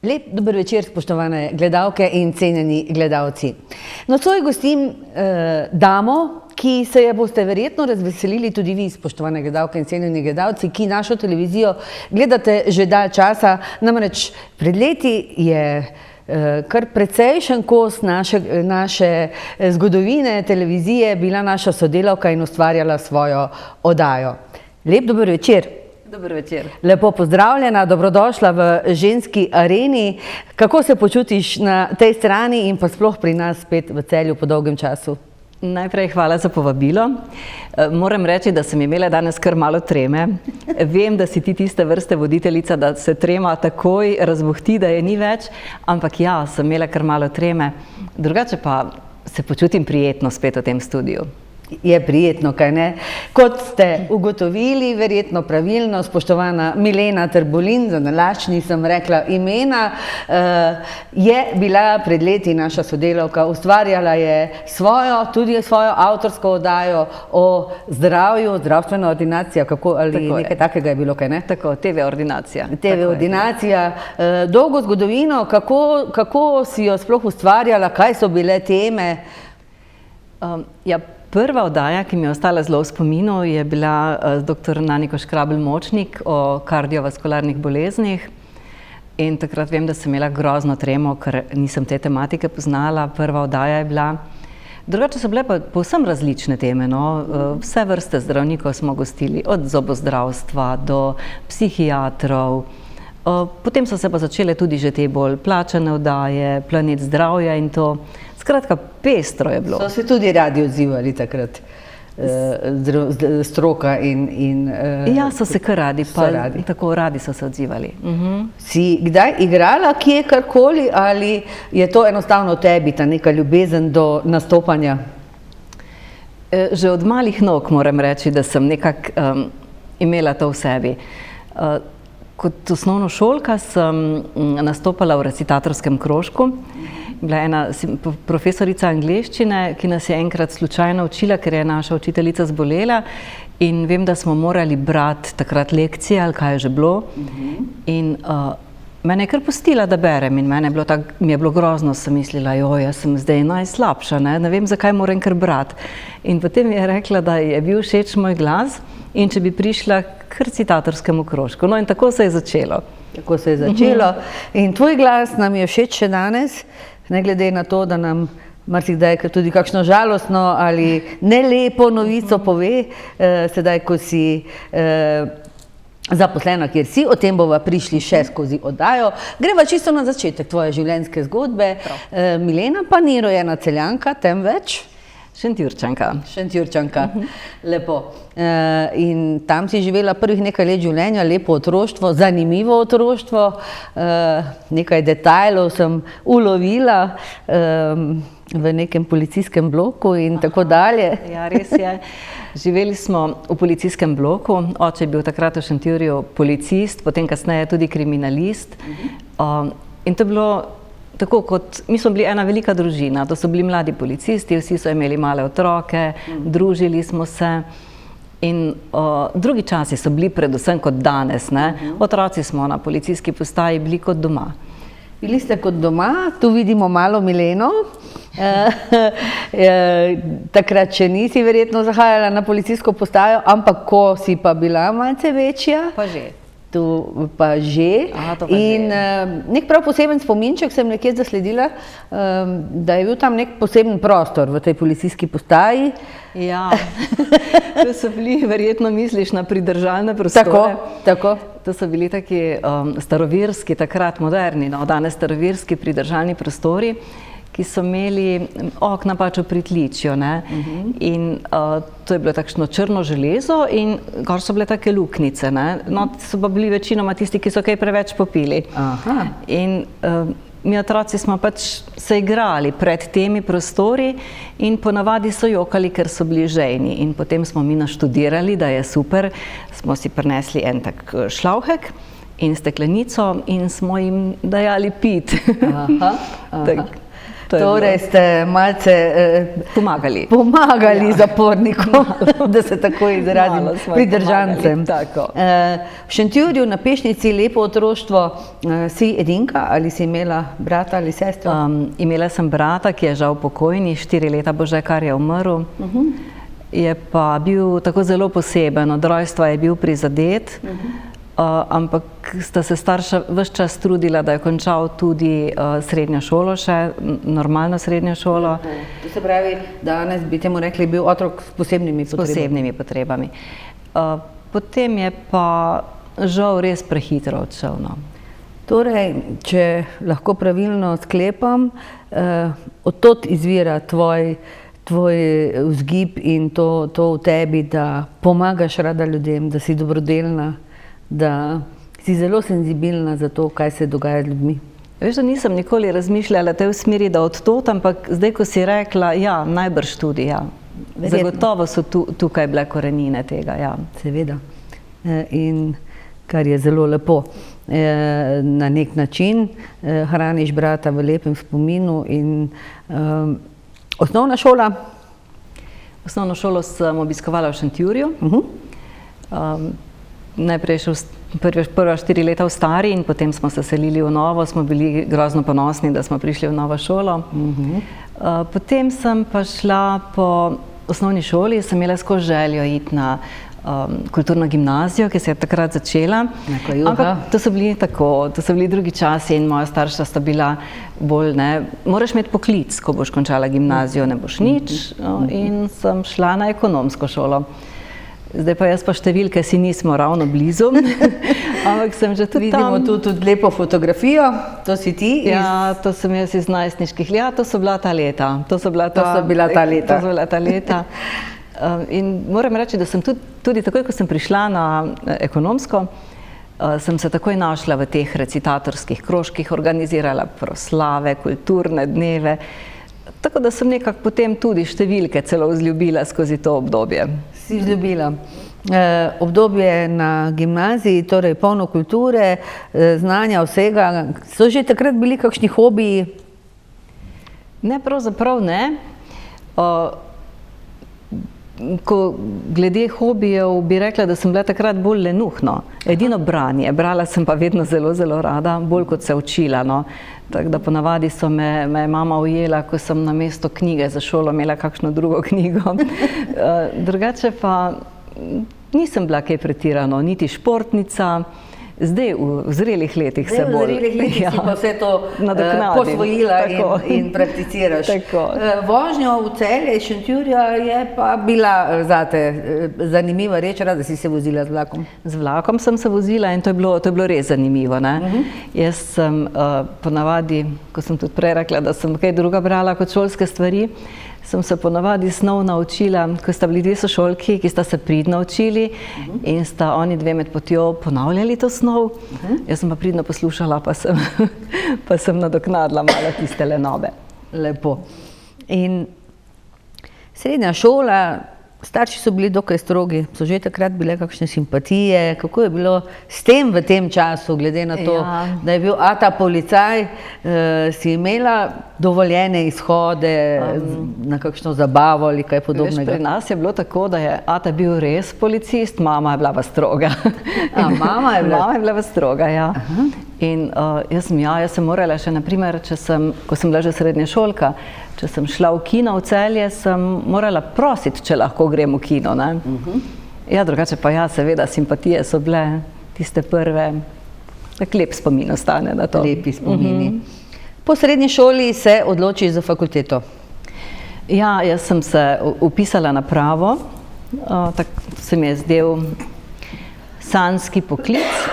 Lep dober večer, spoštovane gledalke in cenjeni gledalci. Nocoj gostim damo, ki se je boste verjetno razveselili tudi vi, spoštovane gledalke in cenjeni gledalci, ki našo televizijo gledate že dalj časa. Namreč pred leti je kar precejšen kos naše zgodovine televizije bila naša sodelavka in ustvarjala svojo oddajo. Lep dober večer. Dober večer. Lepo pozdravljena, dobrodošla v Ženski areni. Kako se počutiš na tej strani in pa sploh pri nas spet v Celju po dolgem času? Najprej hvala za povabilo. Moram reči, da sem imela danes kar malo treme. Vem, da si ti tiste vrste voditeljica, da se trema takoj razbohti, da je ni več, ampak ja, sem imela kar malo treme. Drugače pa se počutim prijetno spet v tem studiu. Je prijetno, kaj ne? Kot ste ugotovili, verjetno pravilno, spoštovana Milena Trbulin, za nalašč nisem rekla imena, je bila pred leti naša sodelavka, ustvarjala je tudi svojo avtorsko oddajo o zdravju, zdravstvena ordinacija, ali nekaj takega je bilo, kaj ne? Tako, TV ordinacija. TV ordinacija. Dolgo zgodovino, kako si jo sploh ustvarjala, kaj so bile teme? Prva oddaja, ki mi je ostala zelo v spominu, je bila z dr. Naniko Škrabelj-Močnik o kardiovaskularnih boleznih. In takrat vem, da sem imela grozno tremo, ker nisem te tematike poznala. Prva oddaja je bila. Drugače so bile pa povsem različne teme, no. Vse vrste zdravnikov smo gostili, od zobozdravstva do psihiatrov. Potem so se pa začele tudi že te bolj plačane oddaje, Planet zdravja in to. Skratka, pestro je bilo. So se tudi radi odzivali takrat, stroka in ja, so se kar radi, pa tako radi so se odzivali. Si kdaj igrala kje karkoli ali je to enostavno v tebi, ta neka ljubezen do nastopanja? Že od malih nog moram reči, da sem nekako imela to v sebi. Kot osnovnošolka sem nastopala v recitatorskem krožku. Bila je ena profesorica angleščine, ki nas je enkrat slučajno učila, ker je naša učiteljica zbolela. In vem, da smo morali brati takrat lekcije, ali kaj je že bilo. In mene je kar pustila, da berem. In mi je bilo grozno, sem mislila, joj, jaz sem zdaj najslabša, ne vem, zakaj moram kar brati. In potem je rekla, da je bil všeč moj glas in če bi prišla k recitatorskemu krožku. No in tako se je začelo. Tako se je začelo. In tvoj glas nam je všeč še danes, ne glede na to, da nam marsikdaj tudi kakšno žalostno ali nelepo novico pove, sedaj, ko si zaposlena, kjer si, o tem bova prišli še skozi oddajo. Greva čisto na začetek tvoje življenjske zgodbe. Milena pa ni rojena Celjanka, temveč Šentjurčanka. Šentjurčanka, lepo. In tam si živela prvih nekaj let življenja, lepo otroštvo, zanimivo otroštvo. Nekaj detajlov sem ulovila v nekem policijskem bloku in tako dalje. Ja, res je. Živeli smo v policijskem bloku. Oče je bil takrat v Šentjurju policist, potem kasneje tudi kriminalist. In to je bilo tako kot, mi smo bili ena velika družina, to so bili mladi policisti, vsi so imeli male otroke, družili smo se in drugi časi so bili predvsem kot danes, ne. Otroci smo na policijski postaji bili kot doma. Bili ste kot doma, tu vidimo malo Mileno. Takrat še nisi verjetno zahajala na policijsko postajo, ampak ko si pa bila malce večja. Pa že. Tu pa že. In nek prav poseben spominček sem nekje zasledila, da je bil tam nek poseben prostor v tej policijski postaji. Ja, to so bili, verjetno misliš na pridržalne prostore. Tako. To so bili taki starovirski, takrat moderni, no, danes starovirski pridržalni prostori, ki so imeli okna pač v pritličju, ne. In to je bilo takšno črno železo in gor so bile take luknjice, ne. No, so pa bili večinoma tisti, ki so kaj preveč popili. In mi otroci smo pač se igrali pred temi prostori in ponavadi so jokali, ker so bili žejni. In potem smo mi naštudirali, da je super, smo si prinesli en tak šlavhek in steklenico in smo jim dajali piti. Torej ste malce pomagali zapornikom, da se tako izrazim, pridržancem. V Šentjurju na Pešnici lepo otroštvo, si edinka ali si imela brata ali sestro? Imela sem brata, ki je žal pokojni, 4 leta bo že, kar je umrl. Je pa bil tako zelo poseben, od rojstva je bil prizadet, ampak sta se starša ves čas trudila, da je končal tudi srednjo šolo še, normalno srednjo šolo. To se pravi, danes bi temu rekli, bil otrok s posebnimi potrebami. S posebnimi potrebami. Potem je pa žal res prehitro odšel. Torej, če lahko pravilno sklepam, od tod izvira tvoj vzgib in to v tebi, da pomagaš rada ljudem, da si dobrodelna, da si zelo senzibilna za to, kaj se dogaja z ljudmi. Veš, da nisem nikoli razmišljala v smeri, da od tod, ampak zdaj, ko si rekla, ja, najbrž tudi, ja. Zagotovo so tukaj bile korenine tega, ja. Seveda. In kar je zelo lepo. Na nek način hraniš brata v lepem spominu in osnovna šola? Osnovno šolo sem obiskovala v Šentjurju. Najprej še prva 4 leta v stari in potem smo se selili v novo, smo bili grozno ponosni, da smo prišli v novo šolo. Potem sem pa šla po osnovni šoli, sem imela skozi željo iti na kulturno gimnazijo, ki se je takrat začela. Ampak to so bili drugi časi in moja starša sta bila bolj, moraš imeti poklic, ko boš končala gimnazijo, ne boš nič, in sem šla na ekonomsko šolo. Zdaj pa jaz pa številke si nismo ravno blizu, ampak sem že tudi tam. Vidimo tudi lepo fotografijo, to si ti? Ja, to sem jaz iz najstniških let, to so bila ta leta. In moram reči, da sem tudi takoj, ko sem prišla na ekonomsko, sem se takoj našla v teh recitatorskih krožkih, organizirala proslave, kulturne dneve, tako da sem nekako potem tudi številke celo vzljubila skozi to obdobje. Si vzljubila. Obdobje na gimnaziji, torej polno kulture, znanja, vsega. So že takrat bili kakšni hobiji? Ne, pravzaprav ne. Glede hobijev bi rekla, da sem bila takrat bolj lenuhno. Edino branje. Brala sem pa vedno zelo, zelo rada, bolj kot se učila. Tako da ponavadi so me mama ujela, ko sem namesto knjige za šolo imela kakšno drugo knjigo. Drugače pa nisem bila kaj pretirano, niti športnica. Zdaj v zrelih letih se bolj. V zrelih letih si pa vse to posvojila in prakticiraš. Vožnjo v Celje iz Šentjurja je pa bila zate zanimiva reč, rada si se vozila z vlakom. Z vlakom sem se vozila in to je bilo res zanimivo. Jaz sem ponavadi, ko sem tudi prej rekla, da sem kaj druga brala kot šolske stvari, sem se ponavadi snov naučila, ko sta bili 2 sošolki, ki sta se pridno učili in sta oni 2 med potjo ponavljali to snov. Jaz sem pa pridno poslušala, pa sem nadoknadila malo tiste lenobe. Lepo. In srednja šola, starši so bili dokaj strogi, so že takrat bile kakšne simpatije. Kako je bilo s tem v tem času, glede na to, da je bil ata policaj, si imela dovoljene izhode na kakšno zabavo ali kaj podobnega? Pri nas je bilo tako, da je ata bil res policist, mama je bila pa stroga. Mama je bila pa stroga, ja. In jaz sem morala še, naprimer, ko sem bila že srednješolka, če sem šla v kino v Celje, sem morala prositi, če lahko grem v kino. Ja, drugače pa ja, seveda, simpatije so bile tiste prve, tak lep spomin ostane na to. Lepi spomini. Po srednji šoli se odločiš za fakulteto? Ja, jaz sem se vpisala na pravo, tako se mi je zdel sanjski poklic.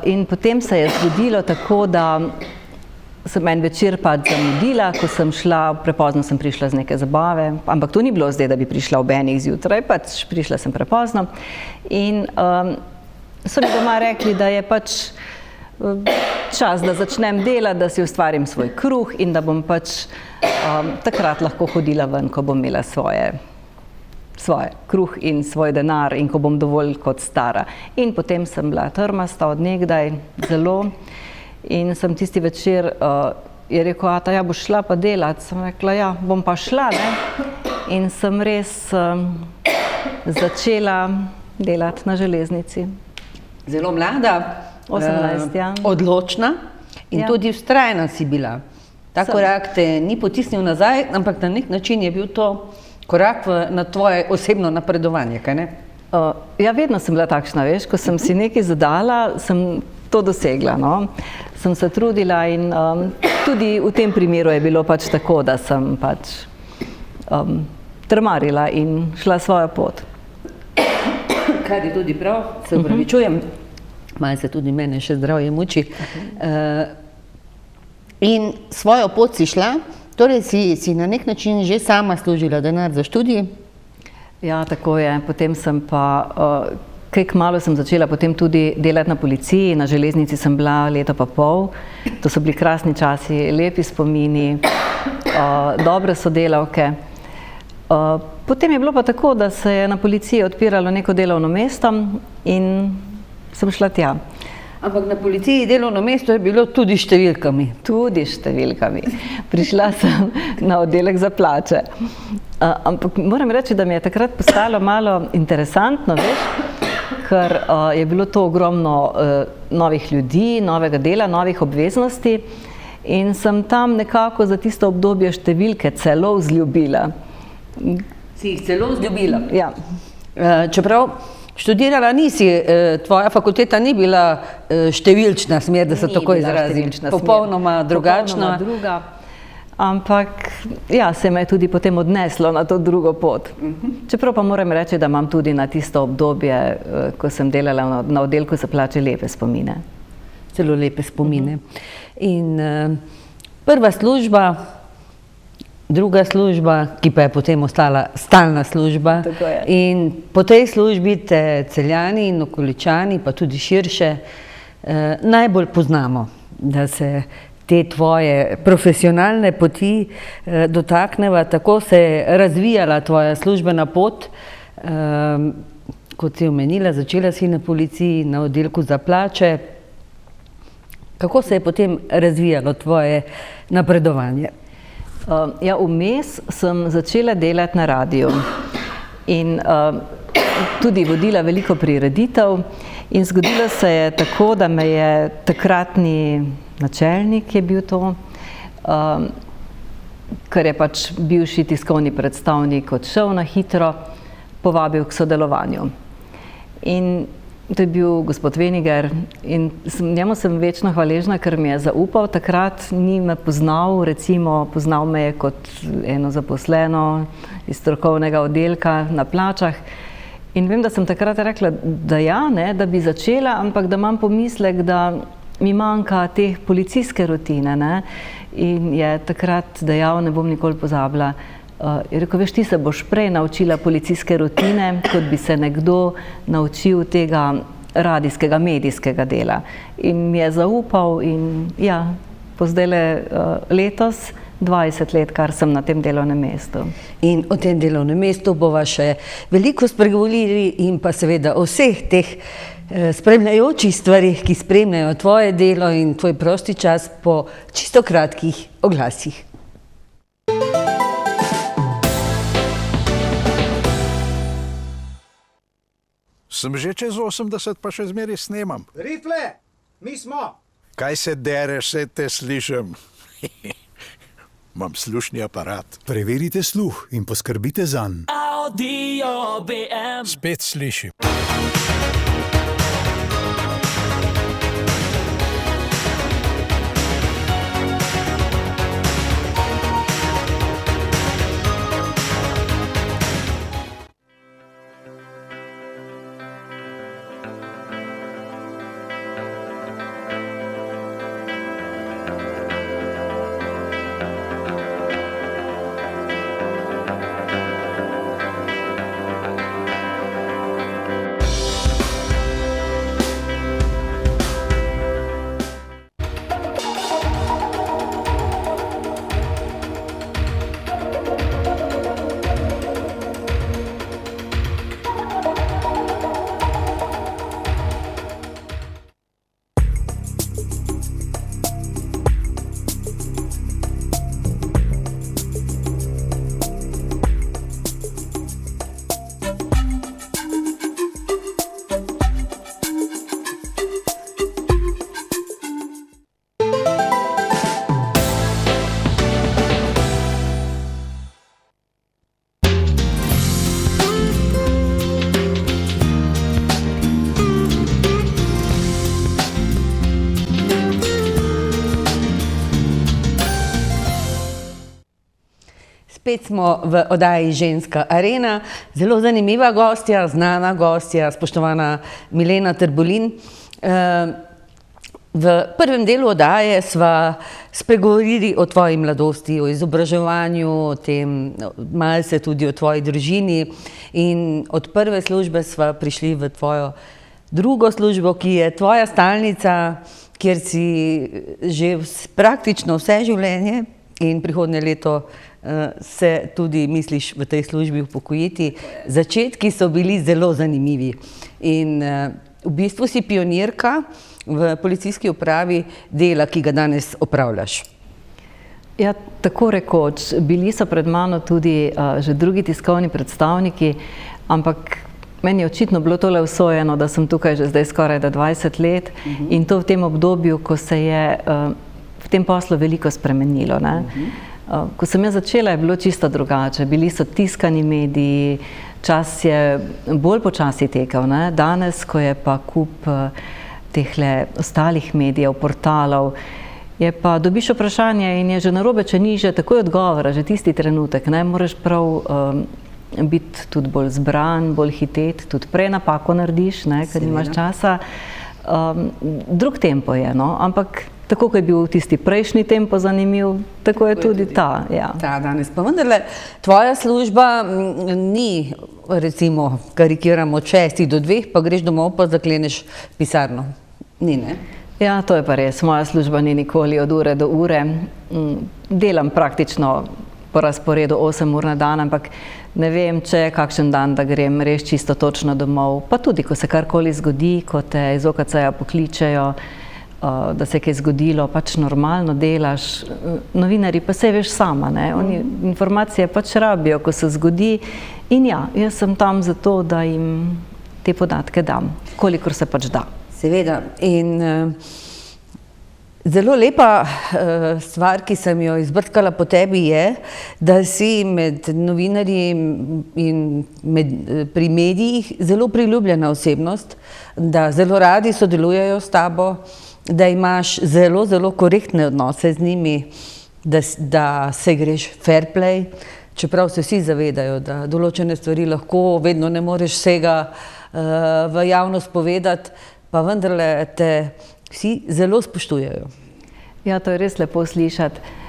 In potem se je zgodilo tako, da sem en večer pač zamudila, ko sem šla, prepozno sem prišla z neke zabave, ampak to ni bilo zdaj, da bi prišla ob 1 zjutraj, pač prišla sem prepozno. In so mi doma rekli, da je pač čas, da začnem delati, da si ustvarim svoj kruh in da bom pač takrat lahko hodila ven, ko bom imela svoje kruh in svoj denar in ko bom dovolj kot stara. In potem sem bila trmasta od nekdaj zelo in sem tisti večer je rekel, ata, ja, boš šla pa delati. Sem rekla, ja, bom pa šla, ne. In sem res začela delati na železnici. Zelo mlada, 18, ja. Odločna in tudi vztrajna si bila. Ta korak te ni potisnil nazaj, ampak na nek način je bil to korak na tvoje osebno napredovanje, kaj ne? Ja, vedno sem bila takšna, veš, ko sem si nekaj zadala, sem to dosegla, no. Sem se trudila in tudi v tem primeru je bilo pač tako, da sem pač trmarila in šla svojo pot. Kar je tudi prav, se upravičujem, malo se tudi mene še zdravje muči. In svojo pot si šla, torej si na nek način že sama služila denar za študij? Ja, tako je. Potem sem pa, kaj kmalu sem začela potem tudi delati na policiji, na železnici sem bila leto pa pol. To so bili krasni časi, lepi spomini, dobre sodelavke. Potem je bilo pa tako, da se je na policiji odpiralo neko delovno mesto in sem šla tja. Ampak na policiji delovno mesto je bilo tudi številkami. Tudi številkami. Prišla sem na oddelek za plače. Ampak moram reči, da mi je takrat postalo malo interesantno, veš, ker je bilo to ogromno novih ljudi, novega dela, novih obveznosti in sem tam nekako za tisto obdobje številke celo vzljubila. Si jih celo vzljubila? Ja. Čeprav študirala nisi, tvoja fakulteta ni bila številčna smer, da se tako izrazim, popolnoma drugačna. Popolnoma druga, ampak ja, se me je tudi potem odneslo na to drugo pot. Čeprav pa moram reči, da imam tudi na tisto obdobje, ko sem delala na oddelku za plače, lepe spomine. Celo lepe spomine. In prva služba, druga služba, ki pa je potem ostala stalna služba. Tako je. In po tej službi te Celjani in okoličani, pa tudi širše, najbolj poznamo, da se te tvoje profesionalne poti dotakneva. Tako se je razvijala tvoja službena pot, kot si omenila, začela si na policiji, na oddelku za plače. Kako se je potem razvijalo tvoje napredovanje? Ja, vmes sem začela delati na radiju in tudi vodila veliko prireditev in zgodilo se je tako, da me je takratni načelnik je bil to, ker je pač bivši tiskovni predstavnik odšel na hitro, povabil k sodelovanju. In to je bil gospod Veniger in njemu sem večno hvaležna, ker mi je zaupal. Takrat ni me poznal, recimo poznal me je kot eno zaposleno iz strokovnega oddelka na plačah. In vem, da sem takrat rekla, da ja, ne, da bi začela, ampak da imam pomislek, da mi manjka te policijske rutine, ne. In je takrat dejal, ne bom nikoli pozabila, je rekel, veš, ti se boš prej naučila policijske rutine, kot bi se nekdo naučil tega radijskega, medijskega dela. In mi je zaupal in ja, po zdajle letos 20 let, kar sem na tem delovnem mestu. In o tem delovnem mestu bova še veliko spregovorili in pa seveda o vseh teh spremljajočih stvarih, ki spremljajo tvoje delo in tvoj prosti čas po čisto kratkih oglasih. Sem že čez 80, pa še zmeraj snemam. Rifle, mi smo! Kaj se dereš, se te slišim? Imam slušni aparat. Preverite sluh in poskrbite zanj. Audio BM. Spet slišim. Spet smo v oddaji Ženska arena. Zelo zanimiva gostja, znana gostja, spoštovana Milena Trbulin. V prvem delu oddaje sva spregovorili o tvoji mladosti, o izobraževanju, o tem, malce tudi o tvoji družini, in od prve službe sva prišli v tvojo drugo službo, ki je tvoja stalnica, kjer si že praktično vse življenje in prihodnje leto se tudi misliš v tej službi upokojiti. Začetki so bili zelo zanimivi in v bistvu si pionirka v policijski upravi dela, ki ga danes opravljaš. Ja, tako rekoč. Bili so pred mano tudi že drugi tiskovni predstavniki, ampak meni je očitno bilo tole usojeno, da sem tukaj že zdaj skoraj 20 let in to v tem obdobju, ko se je v tem poslu veliko spremenilo, ne? Ko sem jaz začela, je bilo čisto drugače. Bili so tiskani mediji, čas je bolj počasi tekel, ne? Danes, ko je pa kup tehle ostalih medijev, portalov, je pa dobiš vprašanje in je že narobe, če ni že takoj odgovora, že tisti trenutek, ne? Moraš prav biti tudi bolj zbran, bolj hitet, tudi prej napako narediš, ne? Ker nimaš časa. Drug tempo je, no? Ampak tako, ko je bil tisti prejšnji tempo zanimiv, tako je tudi ta. Ja. Ta danes pa vendarle, tvoja služba ni, recimo, karikiramo od 6 do 2, pa greš domov pa zakleneš pisarno. Ni, ne? Ja, to je pa res. Moja služba ni nikoli od ure do ure. Delam praktično po razporedu 8 ur na dan, ampak ne vem, če je kakšen dan, da grem res čisto točno domov. Pa tudi, ko se karkoli zgodi, ko te iz OKC-ja pokličejo, da se je kaj zgodilo, pač normalno delaš. Novinarji pa se veš sama, ne? Oni informacije pač rabijo, ko se zgodi. In ja, jaz sem tam zato, da jim te podatke dam, kolikor se pač da. Seveda. In zelo lepa stvar, ki sem jo izbrskala po tebi, je, da si med novinarji in pri medijih zelo priljubljena osebnost, da zelo radi sodelujejo s tabo, da imaš zelo, zelo korektne odnose z njimi, da se greš fair play, čeprav se vsi zavedajo, da določene stvari lahko, vedno ne moreš vsega v javnost povedati, pa vendarle te vsi zelo spoštujejo. Ja, to je res lepo slišati.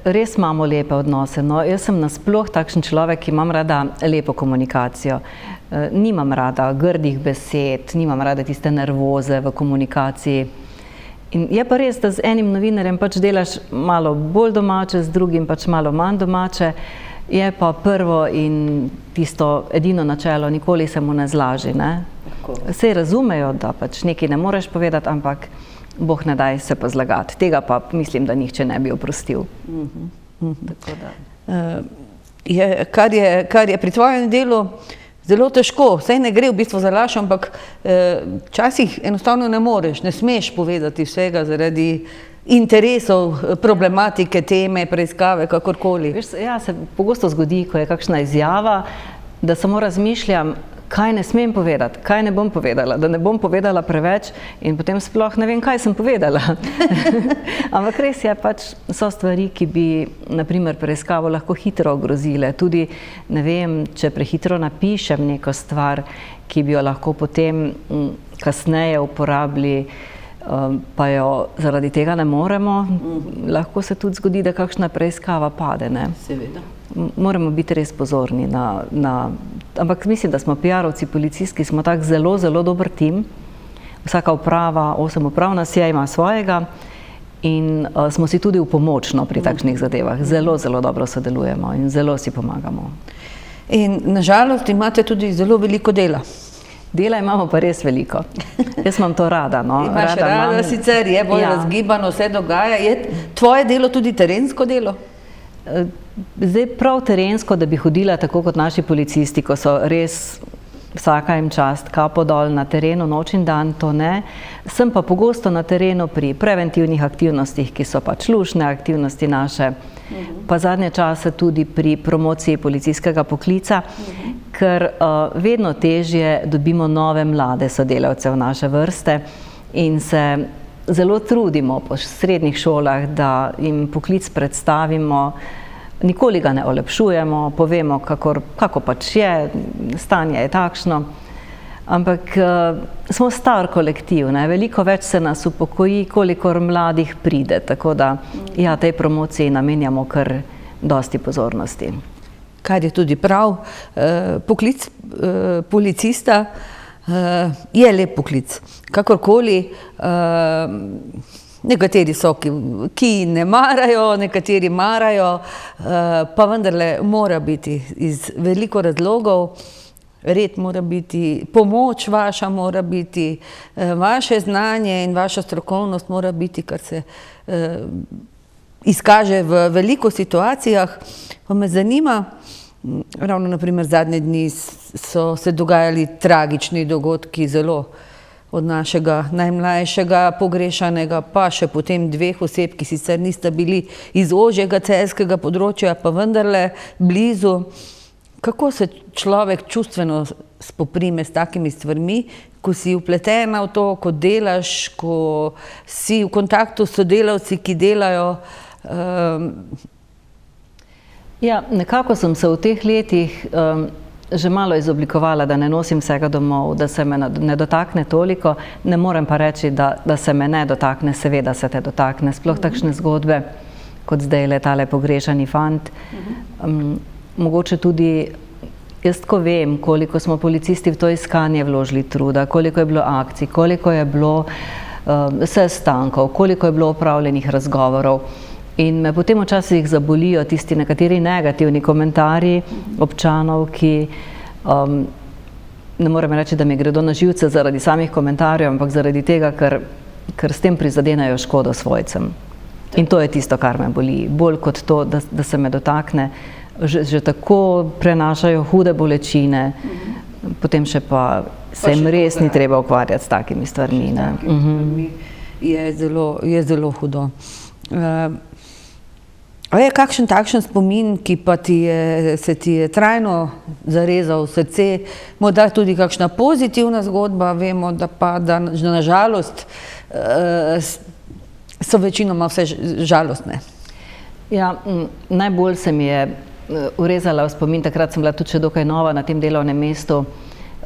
Res imamo lepe odnose. No, jaz sem nasploh takšen človek, ki imam rada lepo komunikacijo. Nimam rada grdih besed, nimam rada tiste nervoze v komunikaciji. In je pa res, da z enim novinarjem pač delaš malo bolj domače, z drugim pač malo manj domače. Je pa prvo in tisto edino načelo, nikoli se mu ne zlaži, ne? Saj razumejo, da pač nekaj ne moreš povedati, ampak Bog ne daj se pa zlagati. Tega pa mislim, da nihče ne bi oprostil. Tako da. Kar je pri tvojem delu zelo težko, saj ne gre v bistvu za laž, ampak včasih enostavno ne moreš, ne smeš povedati vsega zaradi interesov, problematike, teme, preiskave, kakorkoli. Veš, ja, se pogosto zgodi, ko je kakšna izjava, da samo razmišljam, kaj ne smem povedati, kaj ne bom povedala, da ne bom povedala preveč in potem sploh ne vem, kaj sem povedala. Ampak res je, pač so stvari, ki bi, na primer, preiskavo lahko hitro ogrozile. Tudi, ne vem, če prehitro napišem neko stvar, ki bi jo lahko potem kasneje uporabili, pa jo zaradi tega ne moremo, lahko se tudi zgodi, da kakšna preiskava pade, ne? Seveda. Moramo biti res pozorni ampak mislim, da smo PR-ovci policijski, smo tak zelo, zelo dober tim. Vsaka uprava, 8 uprav nas je, ima svojega in smo si tudi v pomočno pri takšnih zadevah. Zelo, zelo dobro sodelujemo in zelo si pomagamo. In nažalost imate tudi zelo veliko dela. Dela imamo pa res veliko. Jaz imam to rada, no. Imaš rada, sicer je bolj razgibano, vse dogaja. Je tvoje delo tudi terensko delo? Zdaj prav terensko, da bi hodila tako kot naši policisti, ko so res vsaka jim čast, kapo dol na terenu, noč in dan, to ne. Sem pa pogosto na terenu pri preventivnih aktivnostih, ki so pač luštne aktivnosti naše, pa zadnje čase tudi pri promociji policijskega poklica, ker vedno težje dobimo nove mlade sodelavce v naše vrste in se zelo trudimo po srednjih šolah, da jim poklic predstavimo Nikoli ga ne olepšujemo, povemo, kako pač je, stanje je takšno. Ampak smo star kolektiv, ne? Veliko več se nas upokoji, kolikor mladih pride, tako da ja, tej promociji namenjamo kar dosti pozornosti. Kar je tudi prav. Poklic policista je lep poklic. Kakorkoli, nekateri so, ki ne marajo, nekateri marajo, pa vendarle mora biti iz veliko razlogov. Red mora biti, pomoč vaša mora biti, vaše znanje in vaša strokovnost mora biti, kar se izkaže v veliko situacijah. Pa me zanima, ravno naprimer zadnje dni so se dogajali tragični dogodki, zelo od našega najmlajšega pogrešanega, pa še potem 2 oseb, ki sicer nista bili iz ožjega celjskega področja, pa vendarle blizu. Kako se človek čustveno spoprime s takimi stvarmi, ko si vpletena v to, ko delaš, ko si v kontaktu s sodelavci, ki delajo? Ja, nekako sem se v teh letih že malo izoblikovala, da ne nosim vsega domov, da se me ne dotakne toliko. Ne morem pa reči, da se me ne dotakne, seveda se te dotakne. Sploh takšne zgodbe, kot zdaj tale pogrešani fant. Mogoče tudi, jaz ko vem, koliko smo policisti v to iskanje vložili truda, koliko je bilo akcij, koliko je bilo sestankov, koliko je bilo opravljenih razgovorov. In me potem včasih zabolijo tisti nekateri negativni komentarji občanov, ki ne morem reči, da mi gredo na živce zaradi samih komentarjev, ampak zaradi tega, ker s tem prizadenajo škodo svojcem. In to je tisto, kar me boli. Bolj kot to, da se me dotakne, že tako prenašajo hude bolečine, potem še pa se jim res ni treba ukvarjati s takimi stvarmi. Je zelo hudo. A je kakšen takšen spomin, ki pa se ti je trajno zarezal v srce, morda tudi kakšna pozitivna zgodba? Vemo, da na žalost so večinoma vse žalostne. Ja, najbolj se mi je urezala v spomin, takrat sem bila tudi še dokaj nova na tem delovnem mestu,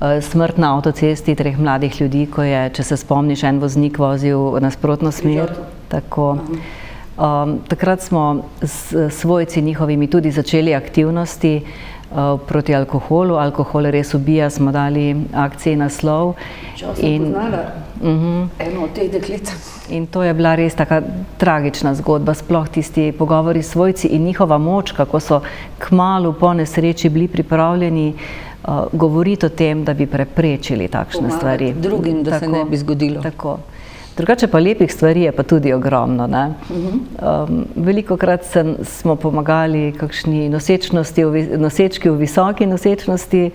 smrt na avtocesti 3 mladih ljudi, ko je, če se spomniš, en voznik vozil v nasprotno smer. Tako. Takrat smo s svojci njihovimi tudi začeli aktivnosti proti alkoholu. Alkohol res ubija, smo dali akciji naslov. Sem poznala eno od teh deklet. In to je bila res taka tragična zgodba, sploh tisti pogovori s svojci in njihova moč, kako so kmalu po nesreči bili pripravljeni govoriti o tem, da bi preprečili takšne stvari. Drugim, da se ne bi zgodilo. Tako. Drugače pa lepih stvari je pa tudi ogromno. Velikokrat smo pomagali kakšni nosečki v visoki nosečnosti,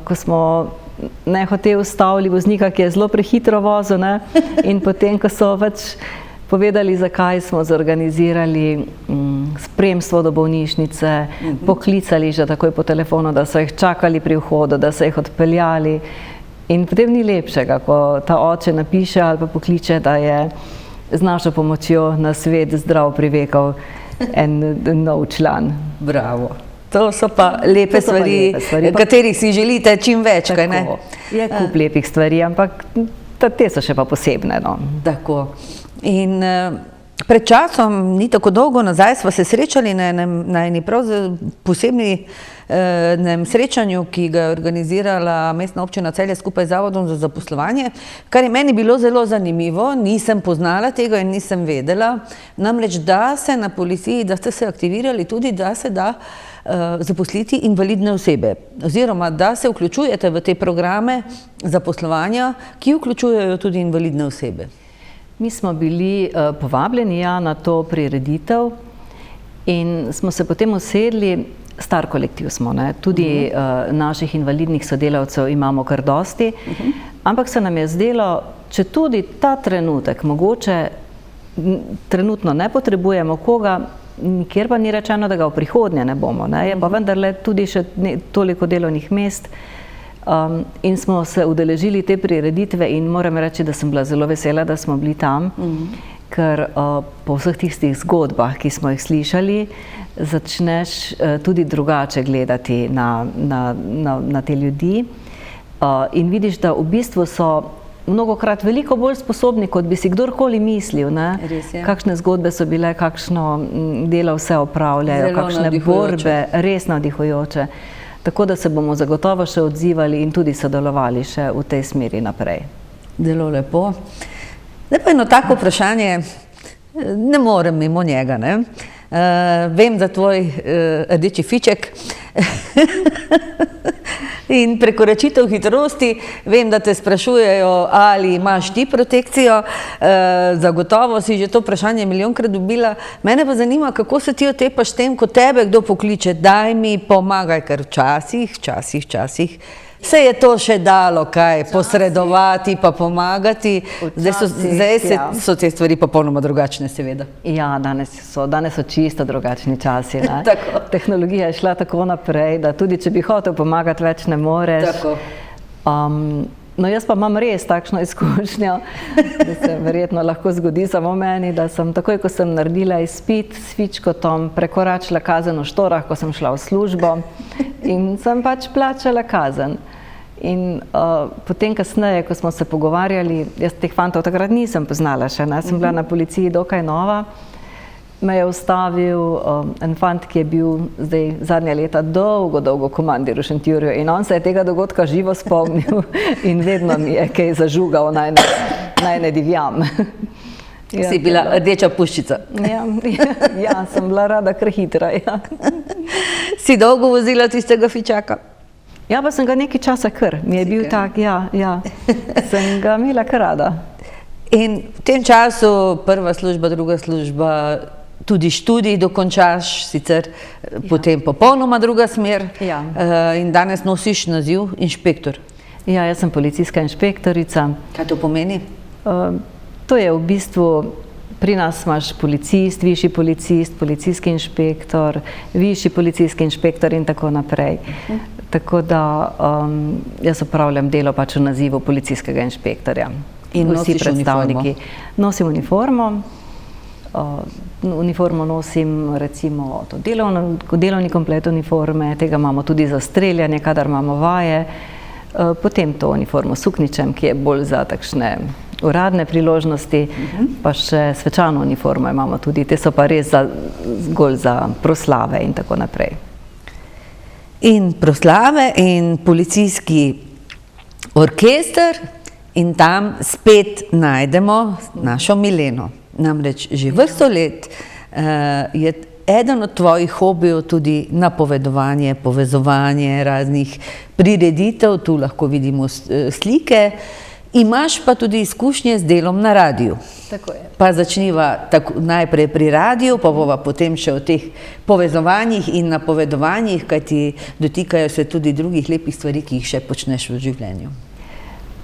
ko smo nehote ustavili voznika, ki je zelo prehitro vozil, in potem, ko so povedali, zakaj, smo zorganizirali spremstvo do bolnišnice, poklicali že takoj po telefonu, da so jih čakali pri vhodu, da so jih odpeljali. In potem ni lepšega, ko ta oče napiše ali pa pokliče, da je z našo pomočjo na svet zdrav privekal en nov član. Bravo. To so pa lepe stvari, katerih si želite čim več, kaj ne? Je kup lepih stvari, ampak te so še pa posebne. Tako. In pred časom, ni tako dolgo nazaj, sva se srečali na eni prav posebni srečanju, ki ga je organizirala Mestna občina Celje skupaj z Zavodom za zaposlovanje, kar je meni bilo zelo zanimivo. Nisem poznala tega in nisem vedela. Namreč, da se na policiji, da ste se aktivirali tudi, da se da zaposliti invalidne osebe, oziroma da se vključujete v te programe zaposlovanja, ki vključujejo tudi invalidne osebe. Mi smo bili povabljeni na to prireditev in smo se potem usedli. Star kolektiv smo, tudi naših invalidnih sodelavcev imamo kar dosti, ampak se nam je zdelo, če tudi ta trenutek, mogoče trenutno ne potrebujemo koga, nikjer pa ni rečeno, da ga v prihodnje ne bomo, je pa vendarle tudi še toliko delovnih mest. In smo se udeležili te prireditve in moram reči, da sem bila zelo vesela, da smo bili tam. ker po vseh tistih zgodbah, ki smo jih slišali, začneš tudi drugače gledati na te ljudi in vidiš, da v bistvu so mnogokrat veliko bolj sposobni, kot bi si kdorkoli mislil. Res je. Kakšne zgodbe so bile, kakšno delo vse opravljajo, Zelo kakšne navdihujoče. borbe, res navdihujoče. Tako da se bomo zagotovo še odzivali in tudi sodelovali še v tej smeri naprej. Zelo lepo. Zdaj pa eno tako vprašanje, ne morem mimo njega, ne? Vem za tvoj rdeči fiček in prekoračitev hitrosti. Vem, da te sprašujejo, ali imaš ti protekcijo. Zagotovo si že to vprašanje milijonkrat dobila. Mene pa zanima, kako se ti otepaš tem, ko tebe kdo pokliče, daj mi, pomagaj, ker včasih se je to še dalo kaj posredovati pa pomagati. Zdaj so te stvari popolnoma drugačne, seveda. Ja, danes so čisto drugačni časi. Ne? Tako. Tehnologija je šla tako naprej, da tudi če bi hotel pomagati, več ne moreš. Tako. No, jaz pa imam res takšno izkušnjo, da se verjetno lahko zgodi samo meni, da sem takoj, ko sem naredila izpit s fičkotom, prekoračila kazen v Štorah, ko sem šla v službo in sem pač plačala kazen. In potem kasneje, ko smo se pogovarjali, jaz teh fantov takrat nisem poznala še, ne? Sem bila na policiji dokaj nova, me je ustavil en fant, ki je bil zdaj zadnja leta dolgo komandir v Šentjurju in on se je tega dogodka živo spomnil in vedno mi je kaj zažugal, naj ne divjam. Si bila rdeča puščica. Ja, sem bila rada kar hitra, ja. Si dolgo vozila tistega fičaka? Ja, pa sem ga nekaj časa kar, mi je bil tak, ja, sem ga imela kar rada. In v tem času prva služba, druga služba, tudi študij dokončaš, sicer potem popolnoma druga smer. Ja. In danes nosiš naziv inšpektor. Ja, jaz sem policijska inšpektorica. Kaj to pomeni? To je v bistvu, pri nas imaš policist, višji policist, policijski inšpektor, višji policijski inšpektor in tako naprej. Tako da jaz opravljam delo pač v nazivu policijskega inšpektorja. In nosiš predstavniki. Nosim uniformo. Uniformo nosim recimo delovni komplet uniforme, tega imamo tudi za streljanje, kadar imamo vaje. Potem to uniformo s suknjičem, ki je bolj za takšne uradne priložnosti, pa še svečano uniformo imamo tudi, te so pa res zgolj za proslave in tako naprej. In proslave in policijski orkester in tam spet najdemo našo Mileno. Namreč že vrsto let je eden od tvojih hobijev tudi napovedovanje, povezovanje raznih prireditev, tu lahko vidimo slike. Imaš pa tudi izkušnje z delom na radiju. Tako je. Pa začniva najprej pri radiju, pa bova potem še o teh povezovanjih in napovedovanjih, kajti dotikajo se tudi drugih lepih stvari, ki jih še počneš v življenju.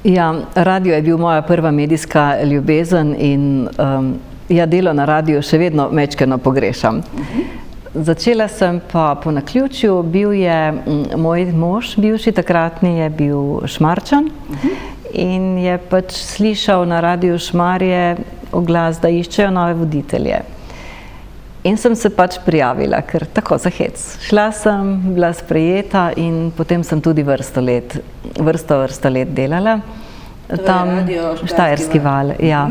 Ja, radio je bil moja prva medijska ljubezen in ja, delo na radiju še vedno majčkeno pogrešam. Začela sem pa po naključju, bil je moj mož, bivši takratni, je bil Šmarčan in je pač slišal na radiju Šmarje oglas, da iščejo nove voditelje. In sem se pač prijavila, ker tako za hec. Šla sem, bila sprejeta in potem sem tudi vrsto let delala. Tam Štajerski val, ja.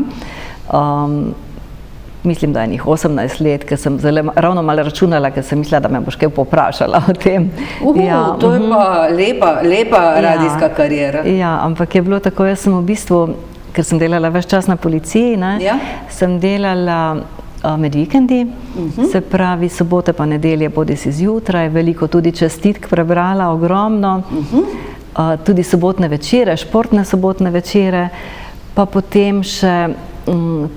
Mislim, da je njih 18 let, ker sem ravno malo računala, ker sem mislila, da me boš kaj poprašala o tem. To je pa lepa radijska kariera. Ja, ampak je bilo tako, jaz sem v bistvu, ker sem delala ves čas na policiji, sem delala med vikendi, se pravi sobote pa nedelje bodisi zjutraj, veliko tudi čestitk prebrala, ogromno, tudi sobotne večere, športne sobotne večere, pa potem še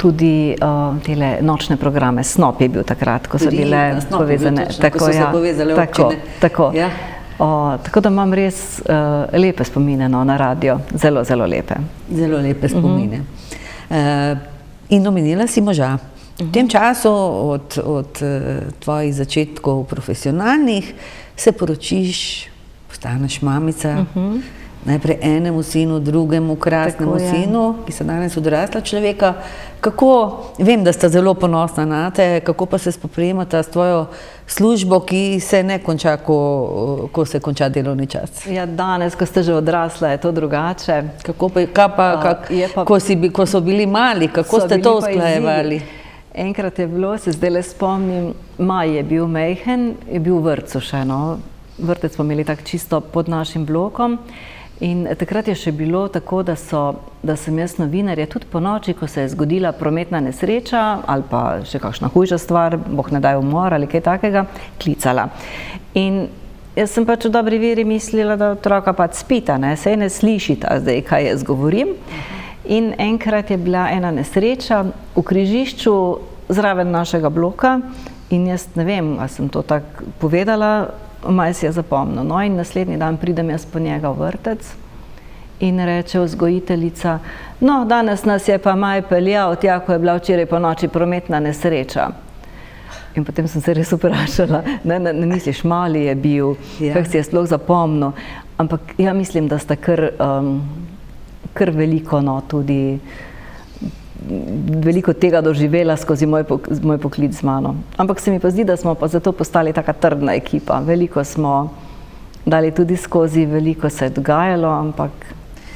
tudi tele nočne programe, Snop je bil takrat, ko so bile povezane. Ko so se povezale občine. Tako da imam res lepe spomine na radio, zelo, zelo lepe. Zelo lepe spomine. In omenila si moža. V tem času od tvojih začetkov profesionalnih se poročiš, postaneš mamica Najprej enemu sinu, drugemu krasnemu sinu, ki sta danes odrasla človeka. Kako, vem, da sta zelo ponosna na te, kako pa se spoprijemata s tvojo službo, ki se ne konča, ko se konča delovni čas? Ja, danes, ko ste že odrasla, je to drugače. Ko so bili mali, kako ste to usklajevali? Enkrat je bilo, se zdaj le spomnim, Maj je bil majhen, je bil v vrtcu še, no. Vrtec smo imeli tako čisto pod našim blokom. In takrat je še bilo tako, da sem jaz novinarja tudi po noči, ko se je zgodila prometna nesreča ali pa še kakšna hujša stvar, Bog ne daj umor ali kaj takega, klicala. In jaz sem pač v dobri veri mislila, da otroka pač spita, saj ne slišita zdaj, kaj jaz govorim. In enkrat je bila ena nesreča v križišču zraven našega bloka in jaz ne vem, ali sem to tako povedala, Maj si je zapomnil. No in naslednji dan pridem jaz po njega v vrtec in reče vzgojiteljica, no, danes nas je pa Maj peljal tja, ko je bila včeraj po noči prometna nesreča. In potem sem se res vprašala, ne misliš, mali je bil, kako si je sploh zapomnil. Ampak ja, mislim, da sta kar veliko, no, tudi veliko tega doživela skozi moj poklic z mano. Ampak se mi pa zdi, da smo pa zato postali taka trdna ekipa. Veliko smo dali tudi skozi, veliko se je dogajalo, ampak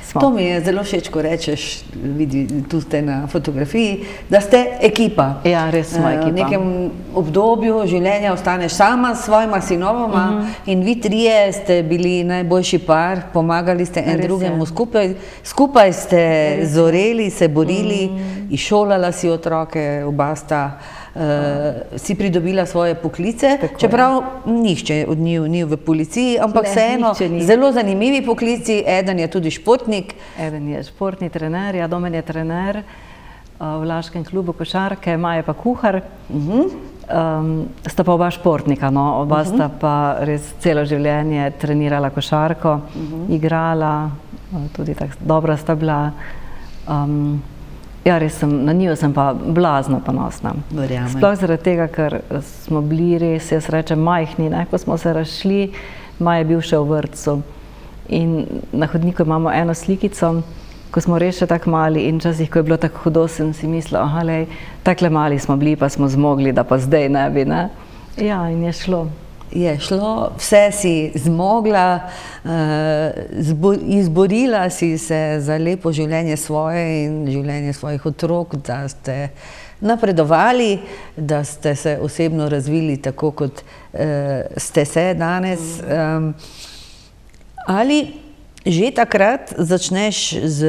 smo. To mi je zelo všeč, ko rečeš, vidi, tu ste na fotografiji, da ste ekipa. Ja, res smo ekipa. V nekem obdobju življenja ostaneš sama s svojima sinovoma in vi trije ste bili najboljši par, pomagali ste en drugemu skupaj ste zoreli, se borili, izšolala si otroke, oba sta si pridobila svoje poklice, čeprav nihče od njiju ni v policiji, ampak vseeno zelo zanimivi poklici, eden je tudi športnik. Eden je športni trener, ja, Domen je trener v Laškem klubu košarke, Maja pa kuhar. Sta pa oba športnika, no, oba sta pa res celo življenje trenirala košarko, igrala, tudi tako dobra sta bila. Ja, res na njo sem pa blazno ponosna. Sploh zaradi tega, ker smo bili res, jaz rečem, majhni, ko smo se razšli, Maj je bil še v vrtcu. In na hodniku imamo eno slikico, ko smo res še tako mali in včasih, ko je bilo tako hudo, sem si mislila, aha, lej, takle mali smo bili, pa smo zmogli, da pa zdaj ne bi, ne? Ja, in je šlo. Je šlo, vse si zmogla, izborila si se za lepo življenje svoje in življenje svojih otrok, da ste napredovali, da ste se osebno razvili tako, kot ste se danes. Ali že takrat začneš z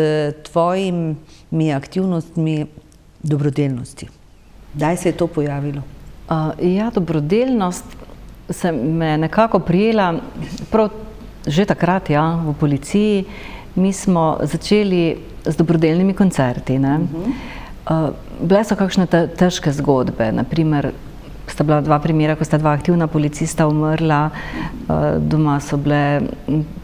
tvojimi aktivnostmi dobrodelnosti? Kdaj se je to pojavilo? Ja, dobrodelnost se me nekako prijela prav že takrat, ja, v policiji. Mi smo začeli z dobrodelnimi koncerti, ne. Bile so kakšne težke zgodbe, naprimer, sta bila dva primera, ko sta dva aktivna policista umrla, doma so bile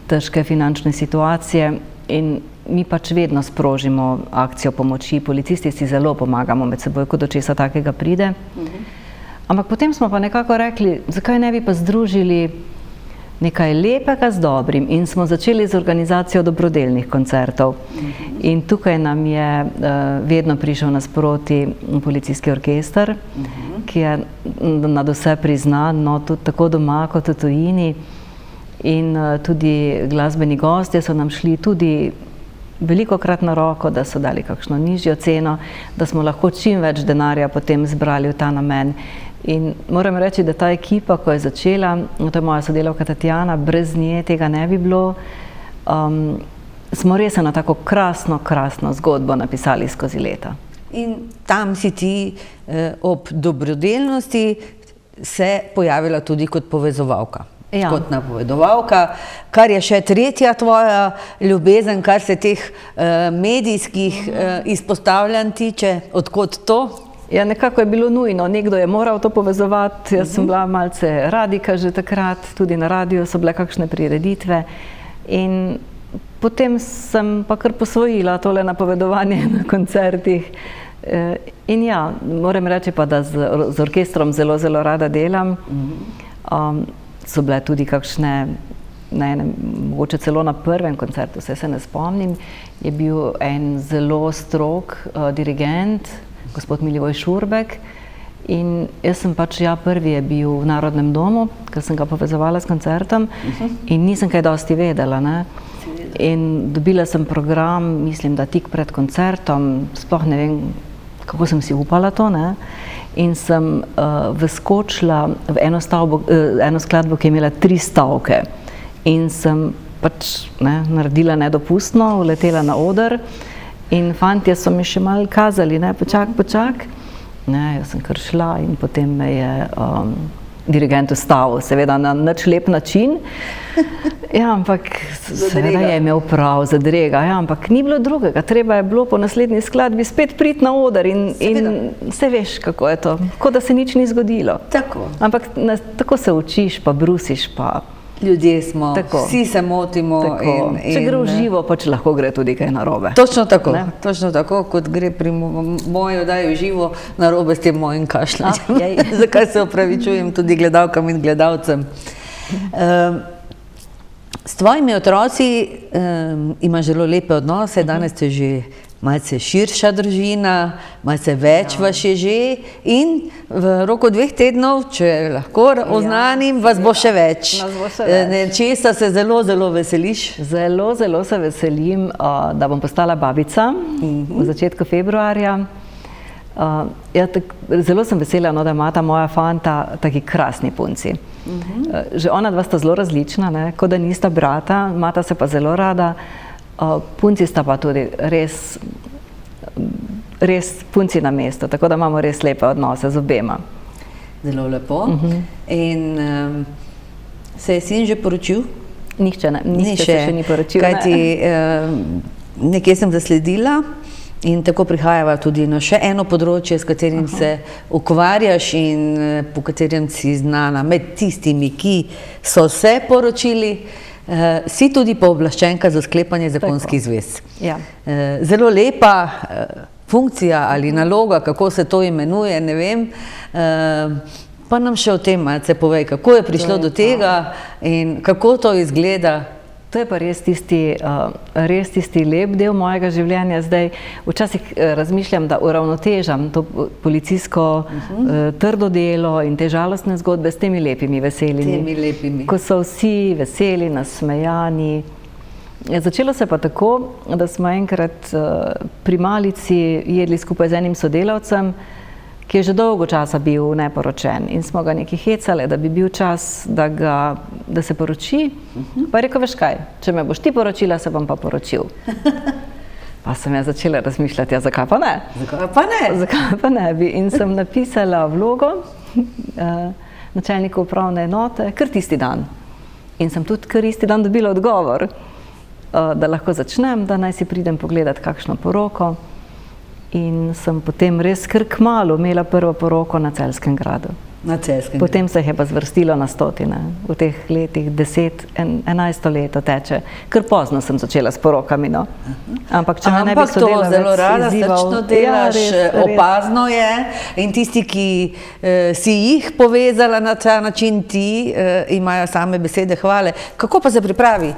težke finančne situacije in mi pač vedno sprožimo akcijo pomoči. Policisti si zelo pomagamo med seboj, ko do česa takega pride. Ampak potem smo pa nekako rekli, zakaj ne bi pa združili nekaj lepega z dobrim in smo začeli z organizacijo dobrodelnih koncertov. In tukaj nam je vedno prišel nasproti policijski orkester, ki je nadvse priznan, no, tudi tako doma kot v tujini. In tudi glasbeni gostje so nam šli tudi velikokrat na roko, da so dali kakšno nižjo ceno, da smo lahko čim več denarja potem zbrali v ta namen. In moram reči, da ta ekipa, ko je začela, to je moja sodelavka Tatjana, brez nje tega ne bi bilo, smo res eno tako krasno zgodbo napisali skozi leta. In tam si ti ob dobrodelnosti se pojavila tudi kot povezovalka. Ja. Kot napovedovalka, kar je še tretja tvoja ljubezen, kar se teh medijskih izpostavljanj tiče. Odkot to? Ja, nekako je bilo nujno, nekdo je moral to povezovati, jaz sem bila malce radika že takrat, tudi na radiju so bile kakšne prireditve in potem sem pa kar posvojila tole napovedovanje na koncertih. In ja, moram reči pa, da z orkestrom zelo rada delam. So bile tudi kakšne mogoče celo na prvem koncertu, se ne spomnim, je bil en zelo strog dirigent, gospod Milivoj Šurbek, in jaz sem pač, prvi je bil v Narodnem domu, ker sem ga povezovala s koncertom in nisem kaj dosti vedela, ne. In dobila sem program, mislim, da tik pred koncertom, sploh ne vem, kako sem si upala to, ne. In sem vskočila v eno skladbo, ki je imela 3 stavke. In sem pač naredila nedopustno, uletela na oder in fantje so mi še malo kazali, počak. Jaz sem kar šla in potem me je dirigent ustavil, seveda na nič lep način. Ampak seveda je imel prav, zadrega, ampak ni bilo drugega, treba je bilo po naslednji skladbi spet priti na oder in se veš, kako je to, kot da se nič ni zgodilo. Tako. Ampak tako se učiš, pa brusiš, pa... Ljudje smo, vsi se motimo. Če gre v živo, pač lahko gre tudi kaj narobe. Točno tako, kot gre pri moji oddaji v živo narobe s tem mojim kašljanjem. Zakaj se opravičujem tudi gledalkam in gledalcem. S tvojimi otroci imaš zelo lepe odnose, danes ste že malce širša družina, malce več vas je že in v roku 2 tednov, če lahko oznanim, vas bo še več. Česa se zelo, zelo veseliš? Zelo, zelo se veselim, da bom postala babica v začetku februarja. Zelo sem vesela, da imata moja fanta taki krasni punci. Že ona dva sta zelo različna, kot da nista brata, imata se pa zelo rada. Punci sta pa tudi res punci na mestu, tako da imamo res lepe odnose z obema. Zelo lepo. In se je sin že poročil? Nihče se še ni poročil. Kajti nekje sem zasledila in tako prihajava tudi na še eno področje, s katerim se ukvarjaš in po katerem si znana med tistimi, ki so se poročili. Si tudi pooblaščenka za sklepanje zakonskih zvez. Zelo lepa funkcija ali naloga, kako se to imenuje, ne vem. Pa nam še o tem malce povej, kako je prišlo do tega in kako to izgleda. To je pa res tisti lep del mojega življenja zdaj. Včasih razmišljam, da uravnotežam to policijsko trdo delo in te žalostne zgodbe s temi lepimi veselimi. Ko so vsi veseli, nasmejani. Začelo se pa tako, da smo enkrat pri malici jedli skupaj z enim sodelavcem, ki je že dolgo časa bil neporočen in smo ga nekaj hecali, da bi bil čas, da se poroči. Pa je rekel, veš kaj, če me boš ti poročila, se bom pa poročil. Pa sem jaz začela razmišljati, zakaj pa ne? Zakaj pa ne bi? In sem napisala vlogo načelniku upravne enote kar tisti dan. In sem tudi kar isti dan dobila odgovor, da lahko začnem, da naj si pridem pogledat kakšno poroko. In sem potem res kar kmalu imela prvo poroko na Celjskem gradu. Potem se jih je pa zvrstilo na stotine. V teh letih 11 leto teče. Kar pozno sem začela s porokami, no. Ampak če me ne bi sodelavec izzival... Ampak to zelo rada, srčno delaš, opazno je. In tisti, ki si jih povezala na ta način, ti imajo same besede hvale. Kako pa se pripravi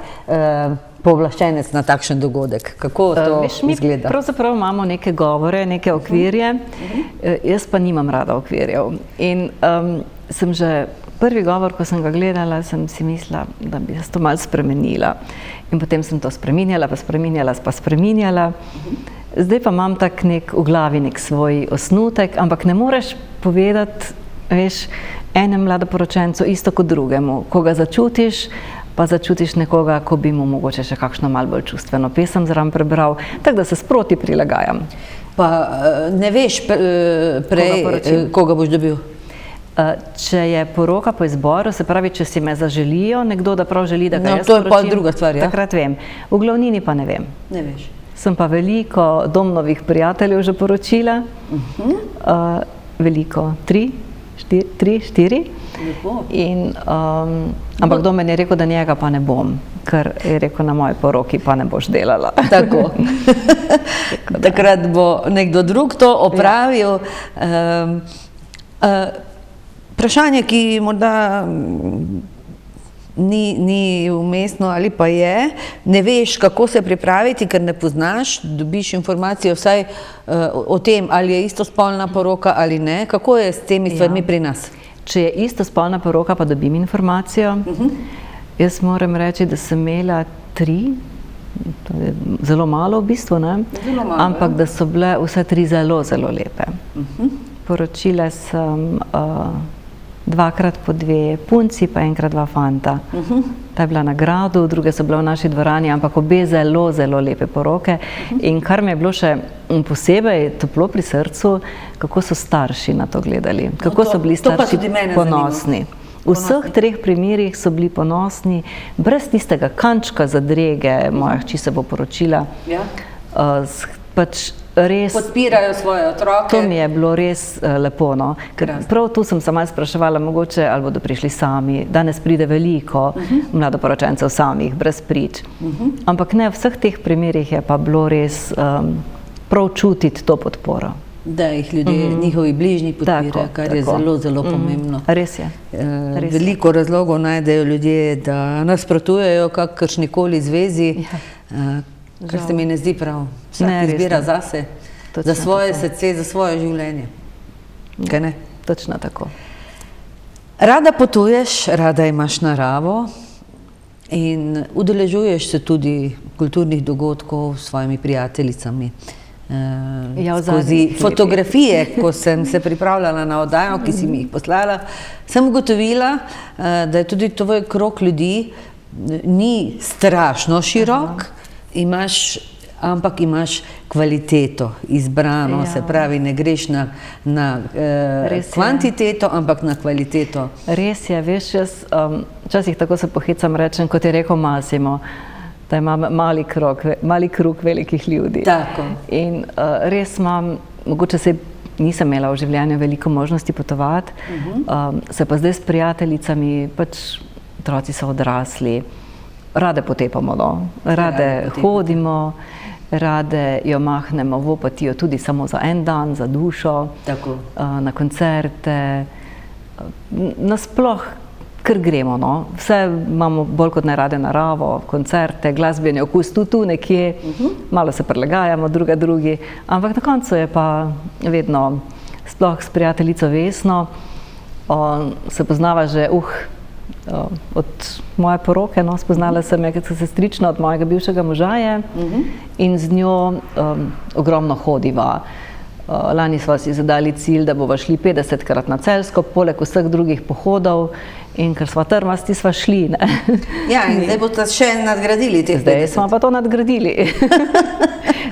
pooblaščenec na takšen dogodek? Kako to izgleda? Mi pravzaprav imamo neke govore, neke okvirje, jaz pa nimam rada okvirjev. In sem že prvi govor, ko sem ga gledala, sem si mislila, da bi jaz to malo spremenila. In potem sem to spreminjala. Zdaj pa imam tak nek v glavi nek svoj osnutek, ampak ne moreš povedati, veš, enem mladoporočencu isto kot drugemu. Ko ga začutiš, pa začutiš nekoga, ko bi mu mogoče še kakšno malo bolj čustveno pesem zraven prebral, tako da se sproti prilagajam. Pa ne veš prej, koga boš dobil? Če je poroka po izboru, se pravi, če si me zaželijo, nekdo, da prav želi, da ga jaz poročim. To je pa druga stvar, ja? Takrat vem. V glavnini pa ne vem. Ne veš. Sem pa veliko domnovih prijateljev že poročila. Veliko, 3, 4. Ampak kdo meni je rekel, da njega pa ne bom, ker je rekel, na moji poroki pa ne boš delala. Tako. Takrat bo nekdo drug to opravil. Vprašanje, ki morda ni umestno ali pa je, ne veš, kako se pripraviti, ker ne poznaš, dobiš informacijo vsaj o tem, ali je istospolna poroka ali ne. Kako je s temi stvarmi pri nas? Če je istospolna poroka, pa dobim informacijo. Jaz moram reči, da sem imela 3, to je zelo malo v bistvu, ne? Zelo malo, ampak da so bile vse 3 zelo, zelo lepe. Poročila sem 2krat po 2 punci, pa 1krat 2 fanta. Ta je bila na gradu, druge so bile v naši dvorani, ampak obe zelo, zelo lepe poroke. In kar mi je bilo še posebej toplo pri srcu, kako so starši na to gledali, kako so bili starši ponosni. V vseh 3 primerih so bili ponosni, brez tistega kančka zadrege, moja hči se bo poročila. Pač res podpirajo svoje otroke. To mi je bilo res lepo, no. Ker prav tu sem se malo spraševala, mogoče ali bodo prišli sami. Danes pride veliko mladoporočencev samih, brez prič. Ampak ne, v vseh teh primerih je pa bilo res prav čutiti to podporo. Da jih ljudje, njihovi bližnji podpirajo, kar je zelo, zelo pomembno. Res je. Veliko razlogov najdejo ljudje, da nasprotujejo kakršnikoli zvezi, kar se mi ne zdi prav. Vsak izbira zase, za svoje srce, za svoje življenje. Kaj ne? Točno tako. Rada potuješ, rada imaš naravo in udeležuješ se tudi kulturnih dogodkov s svojimi prijateljicami. Skozi fotografije, ko sem se pripravljala na oddajo, ki si mi jih poslala, sem ugotovila, da je tudi tvoj krog ljudi ni strašno širok, ampak imaš kvaliteto izbrano, se pravi, ne greš na kvantiteto, ampak na kvaliteto. Res je, veš, jaz včasih tako se pohecam, rečem, kot je rekel Massimo, da imam mali krog velikih ljudi. Tako. In res imam, mogoče se nisem imela v življenju veliko možnosti potovati, se pa zdaj s prijateljicami, pač otroci so odrasli, rade potepamo, no, rade hodimo, rade jo mahnemo v Opatijo tudi samo za en dan, za dušo, na koncerte, nasploh kar gremo, no. Vse imamo bolj kot najrade naravo, koncerte, glasbeni okus tu nekje, malo se prilagajamo drugi, ampak na koncu je pa vedno, sploh s prijateljico Vesno, se poznava že, od moje poroke, no, spoznala sem je, kot sestrična od mojega bivšega moža je, in z njo ogromno hodiva. Lani sva si zadali cilj, da bova šli 50krat na Celjsko, poleg vseh drugih pohodov, in ker sva trmasti, sva šli, ne. Ja, in zdaj boste še nadgradili teh 50. Zdaj smo pa to nadgradili.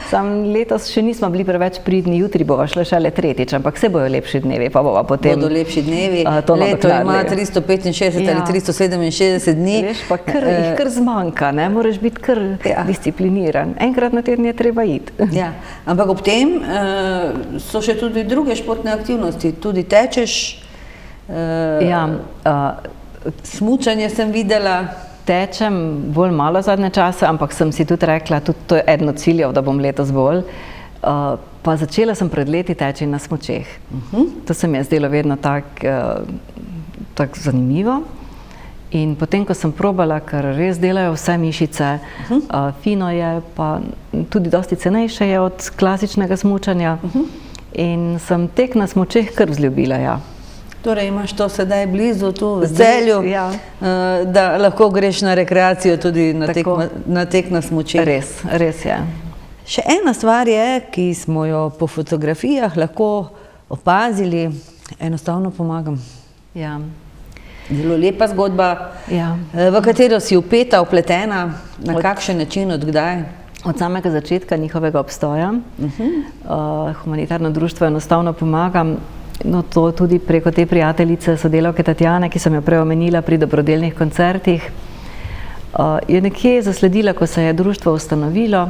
Sam letos še nismo bili preveč pridni, jutri bova šla šele 3., ampak se bojo lepši dnevi, pa bova potem bodo lepši dnevi, leto ima 365 ali 367 dni. Veš, pa jih kar zmanjka, ne, moraš biti kar discipliniran. Enkrat na teden je treba iti. Ja, ampak ob tem so še tudi druge športne aktivnosti, tudi tečeš, smučanje sem videla. Tečem bolj malo zadnje čase, ampak sem si tudi rekla, tudi to je eden od ciljev, da bom letos bolj. Pa začela sem pred leti teči na smučeh. To se mi je zdelo vedno tako zanimivo. In potem, ko sem probala, ker res delajo vse mišice, fino je, pa tudi dosti cenejše je od klasičnega smučanja. In sem tek na smučeh kar vzljubila, ja. Torej imaš to sedaj blizu, tu v Celju, da lahko greš na rekreacijo tudi na tek na smučeh. Res je. Še ena stvar je, ki smo jo po fotografijah lahko opazili, enostavno pomagam. Ja. Zelo lepa zgodba, v katero si vpeta, vpletena, na kakšen način, od kdaj? Od samega začetka njihovega obstoja. Humanitarno društvo enostavno pomagam. No, to tudi preko te prijateljice, sodelavke Tatjane, ki sem jo prej omenila pri dobrodelnih koncertih, je nekje zasledila, ko se je društvo ustanovilo,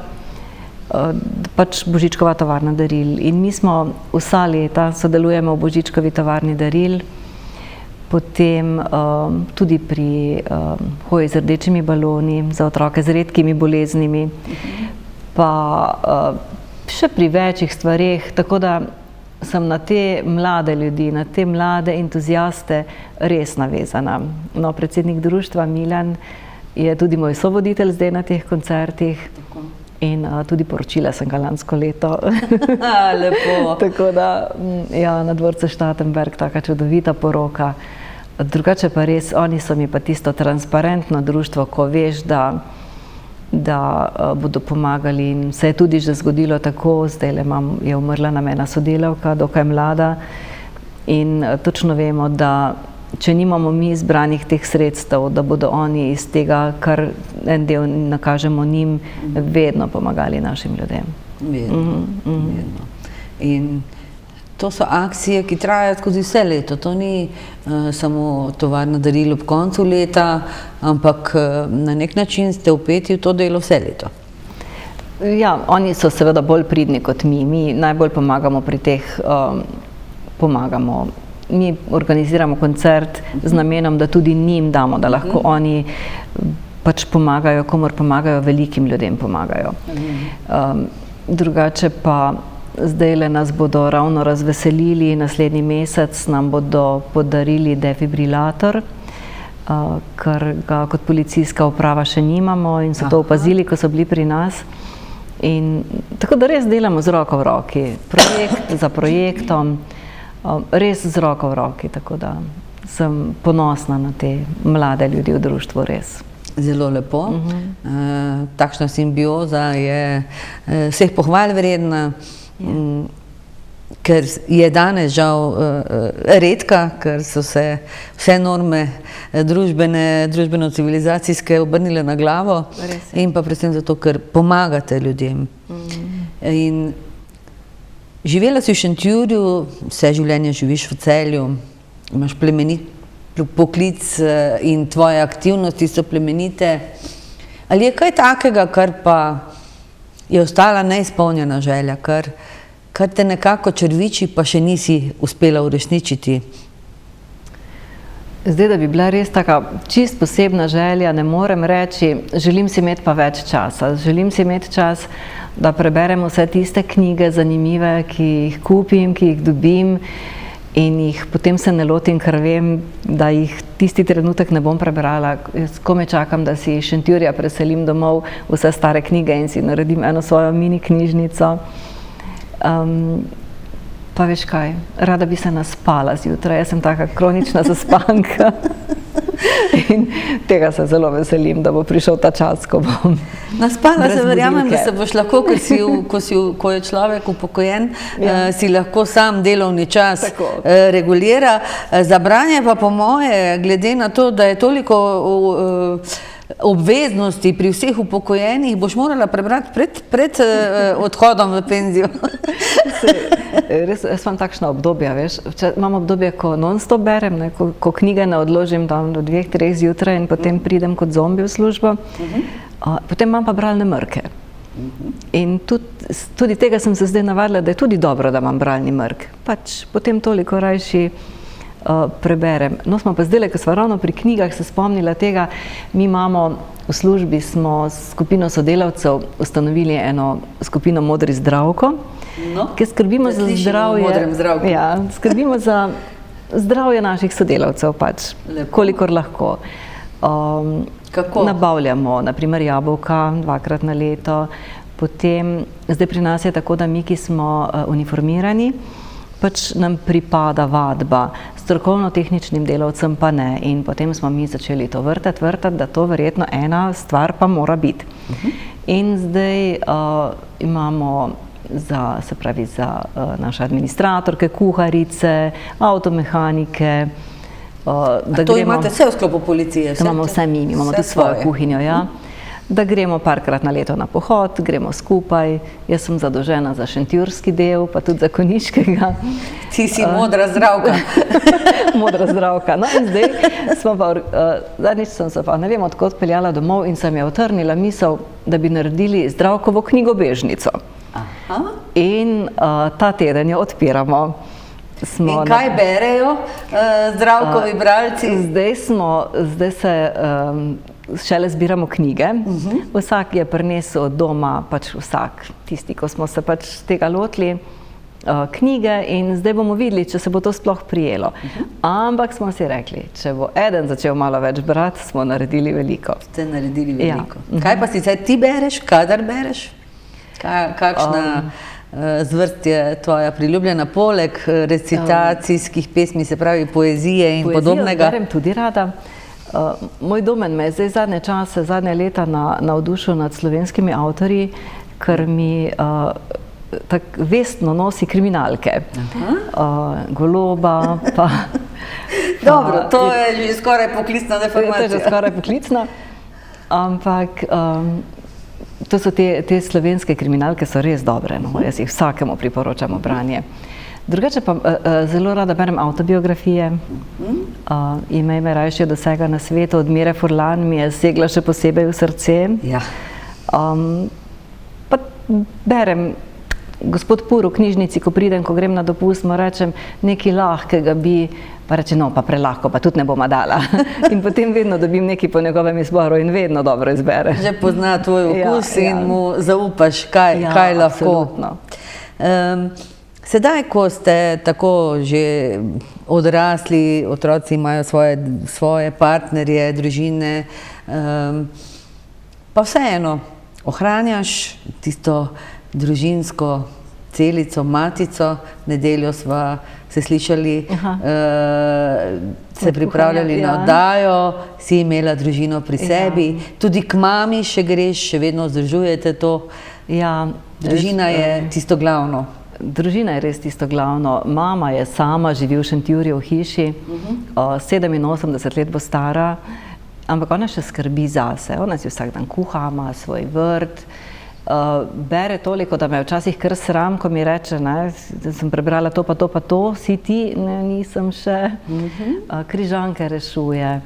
pač Božičkova tovarna daril. In mi smo vsa leta sodelujemo v Božičkovi tovarni daril, potem tudi pri hoji z rdečimi baloni za otroke z redkimi boleznimi, pa še pri večjih stvareh, tako da sem na te mlade ljudi, na te mlade entuziaste res navezana. No, predsednik društva Milan je tudi moj sovoditelj zdaj na teh koncertih. In tudi poročila sem ga lansko leto. Lepo. Tako da, ja, na dvorcu Štatenberg, taka čudovita poroka. Drugače pa res, oni so mi pa tisto transparentno društvo, ko veš, da bodo pomagali, in se je tudi že zgodilo tako, zdajle je umrla nam ena sodelavka, dokaj mlada, in točno vemo, da če nimamo mi izbranih teh sredstev, da bodo oni iz tega, kar en del nakažemo njim, vedno pomagali našim ljudem. Vedno. In to so akcije, ki trajajo skozi vse leto. To ni samo tovarna daril ob koncu leta, ampak na nek način ste vpeti v to delo vse leto. Ja, oni so seveda bolj pridni kot mi. Mi najbolj pomagamo pri teh, mi organiziramo koncert z namenom, da tudi njim damo, da lahko oni pač pomagajo, komor pomagajo, velikim ljudem pomagajo. Drugače pa zdajle nas bodo ravno razveselili, naslednji mesec nam bodo podarili defibrilator, ker ga kot policijska uprava še nimamo in so to opazili, ko so bili pri nas. In tako da res delamo z roko v roki, projekt za projektom, res z roko v roki, tako da sem ponosna na te mlade ljudi v društvu, res. Zelo lepo. Takšna simbioza je vseh pohval vredna, ker je danes žal redka, ker so se vse norme družbeno-civilizacijske obrnile na glavo in pa predvsem zato, ker pomagate ljudem. In živela si v Šentjurju, vse življenje živiš v Celju, imaš plemenit poklic in tvoje aktivnosti so plemenite. Ali je kaj takega, kar pa je ostala neizpolnjena želja, kar te nekako črviči, pa še nisi uspela uresničiti? Zdaj, da bi bila res taka čist posebna želja, ne morem reči, želim si imeti pa več časa. Želim si imeti čas, da preberem vse tiste knjige zanimive, ki jih kupim, ki jih dobim in jih potem se ne lotim, ker vem, da jih tisti trenutek ne bom prebrala. Jaz komaj čakam, da si iz Šentjurja preselim domov vse stare knjige in si naredim eno svojo mini knjižnico. Pa veš kaj, rada bi se naspala zjutraj, jaz sem taka kronična zaspanka in tega se zelo veselim, da bo prišel ta čas, ko bom naspala se, verjamem, da se boš lahko, ko je človek upokojen, si lahko sam delovni čas regulira. Za branje pa po moje, glede na to, da je toliko obveznosti pri vseh upokojenih, boš morala prebrati pred odhodom v penzijo. Res, jaz imam takšna obdobja, veš. Imam obdobje, ko non-stop berem, ko knjige ne odložim tam do 2-3 zjutraj in potem pridem kot zombi v službo. Potem imam pa bralne mrke. In tudi tega sem se zdaj navadila, da je tudi dobro, da imam bralni mrk. Pač potem toliko rajši preberem. No, smo pa zdaj, ko smo ravno pri knjigah, se spomnila tega, mi imamo v službi, smo s skupino sodelavcev ustanovili eno skupino Modri zdravko, ki skrbimo za zdravje, skrbimo za zdravje naših sodelavcev, pač, kolikor lahko. Nabavljamo, na primer, jabolka 2-krat na leto, potem, zdaj pri nas je tako, da mi, ki smo uniformirani, pač nam pripada vadba, strokovno-tehničnim delavcem pa ne. In potem smo mi začeli to vrtati, da to verjetno ena stvar pa mora biti. In zdaj imamo za naše administratorke, kuharice, avtomehanike. To imate vse v sklopu policije? To imamo vse mi, imamo tudi svojo kuhinjo, ja. Da gremo parkrat na leto na pohod, gremo skupaj. Jaz sem zadolžena za šentjurski del, pa tudi za konjiškega. Ti si modra zdravka. Modra zdravka. No in zdaj smo pa, zadnjič sem se pa, ne vem, odkot peljala domov in sem je utrnila misel, da bi naredili Zdravkovo knjigobežnico. In ta teden jo odpiramo. In kaj berejo Zdravkovi bralci? Zdaj se šele zbiramo knjige. Vsak je prinesel od doma, pač vsak, tisti, ko smo se pač tega lotili, knjige in zdaj bomo videli, če se bo to sploh prijelo. Ampak smo si rekli, če bo eden začel malo več brati, smo naredili veliko. Ste naredili veliko. Kaj pa sicer ti bereš, kadar bereš? Kakšna zvrst je tvoja priljubljena, poleg recitacijskih pesmi, se pravi poezije in podobnega? Poezijo berem tudi rada. Moj domen me je zdaj zadnje čase, zadnje leta navdušil nad slovenskimi avtorji, ker mi tako vestno nosi kriminalke. Goloba, pa... Dobro, to je že skoraj poklicna deformacija. To je že skoraj poklicna, ampak to so te slovenske kriminalke, so res dobre, no, jaz jih vsakemu priporočam v branje. Drugače pa zelo rada berem avtobiografije. Ime me rajši od vsega na svetu, od Mire Furlan mi je segla še posebej v srce. Ja. Pa berem Gospod Pur v knjižnici, ko pridem, ko grem na dopust, mu rečem nekaj lahkega bi, pa reče, no, pa prelahko, pa tudi ne bom dala. In potem vedno dobim nekaj po njegovem izboru in vedno dobro izbere. Že pozna tvoj okus in mu zaupaš, kaj lahko. Absolutno. Sedaj, ko ste tako že odrasli, otroci imajo svoje partnerje, družine, pa vseeno ohranjaš tisto družinsko celico, matico. Nedeljo sva se slišali, se pripravljali na oddajo, si imela družino pri sebi, tudi k mami še greš, še vedno vzdržujete to. Družina je tisto glavno. Družina je res tisto glavno. Mama je sama, živi v Šentjurju v hiši, 87 let bo stara, ampak ona še skrbi zase. Ona si vsak dan kuha, ima svoj vrt, bere toliko, da me včasih kar sram, ko mi reče, da sem prebrala to pa to pa to, si ti? Ne, nisem še. Križanke rešuje.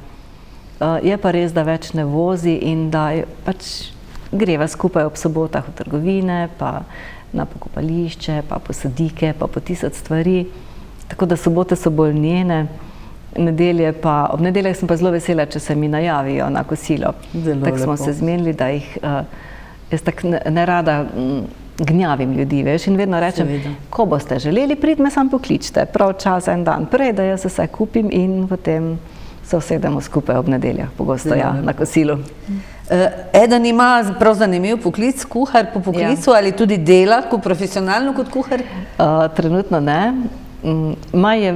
Je pa res, da več ne vozi in da pač greva skupaj ob sobotah v trgovine, pa na pokopališče, pa po sadike, pa po 1000 stvari. Tako da sobote so bolj njene, nedelje pa, ob nedeljah sem pa zelo vesela, če se mi najavijo na kosilo. Tako smo se zmenili, da jih, jaz tako ne rada gnjavim ljudi, veš, in vedno rečem, ko boste želeli priti, me sam pokličite, prav čas en dan prej, da jaz vse kupim in potem se usedemo skupaj ob nedeljah, pogosto na kosilu. Eden ima prav zanimiv poklic, kuhar po poklicu, ali tudi dela profesionalno kot kuhar? Trenutno ne. Maj je,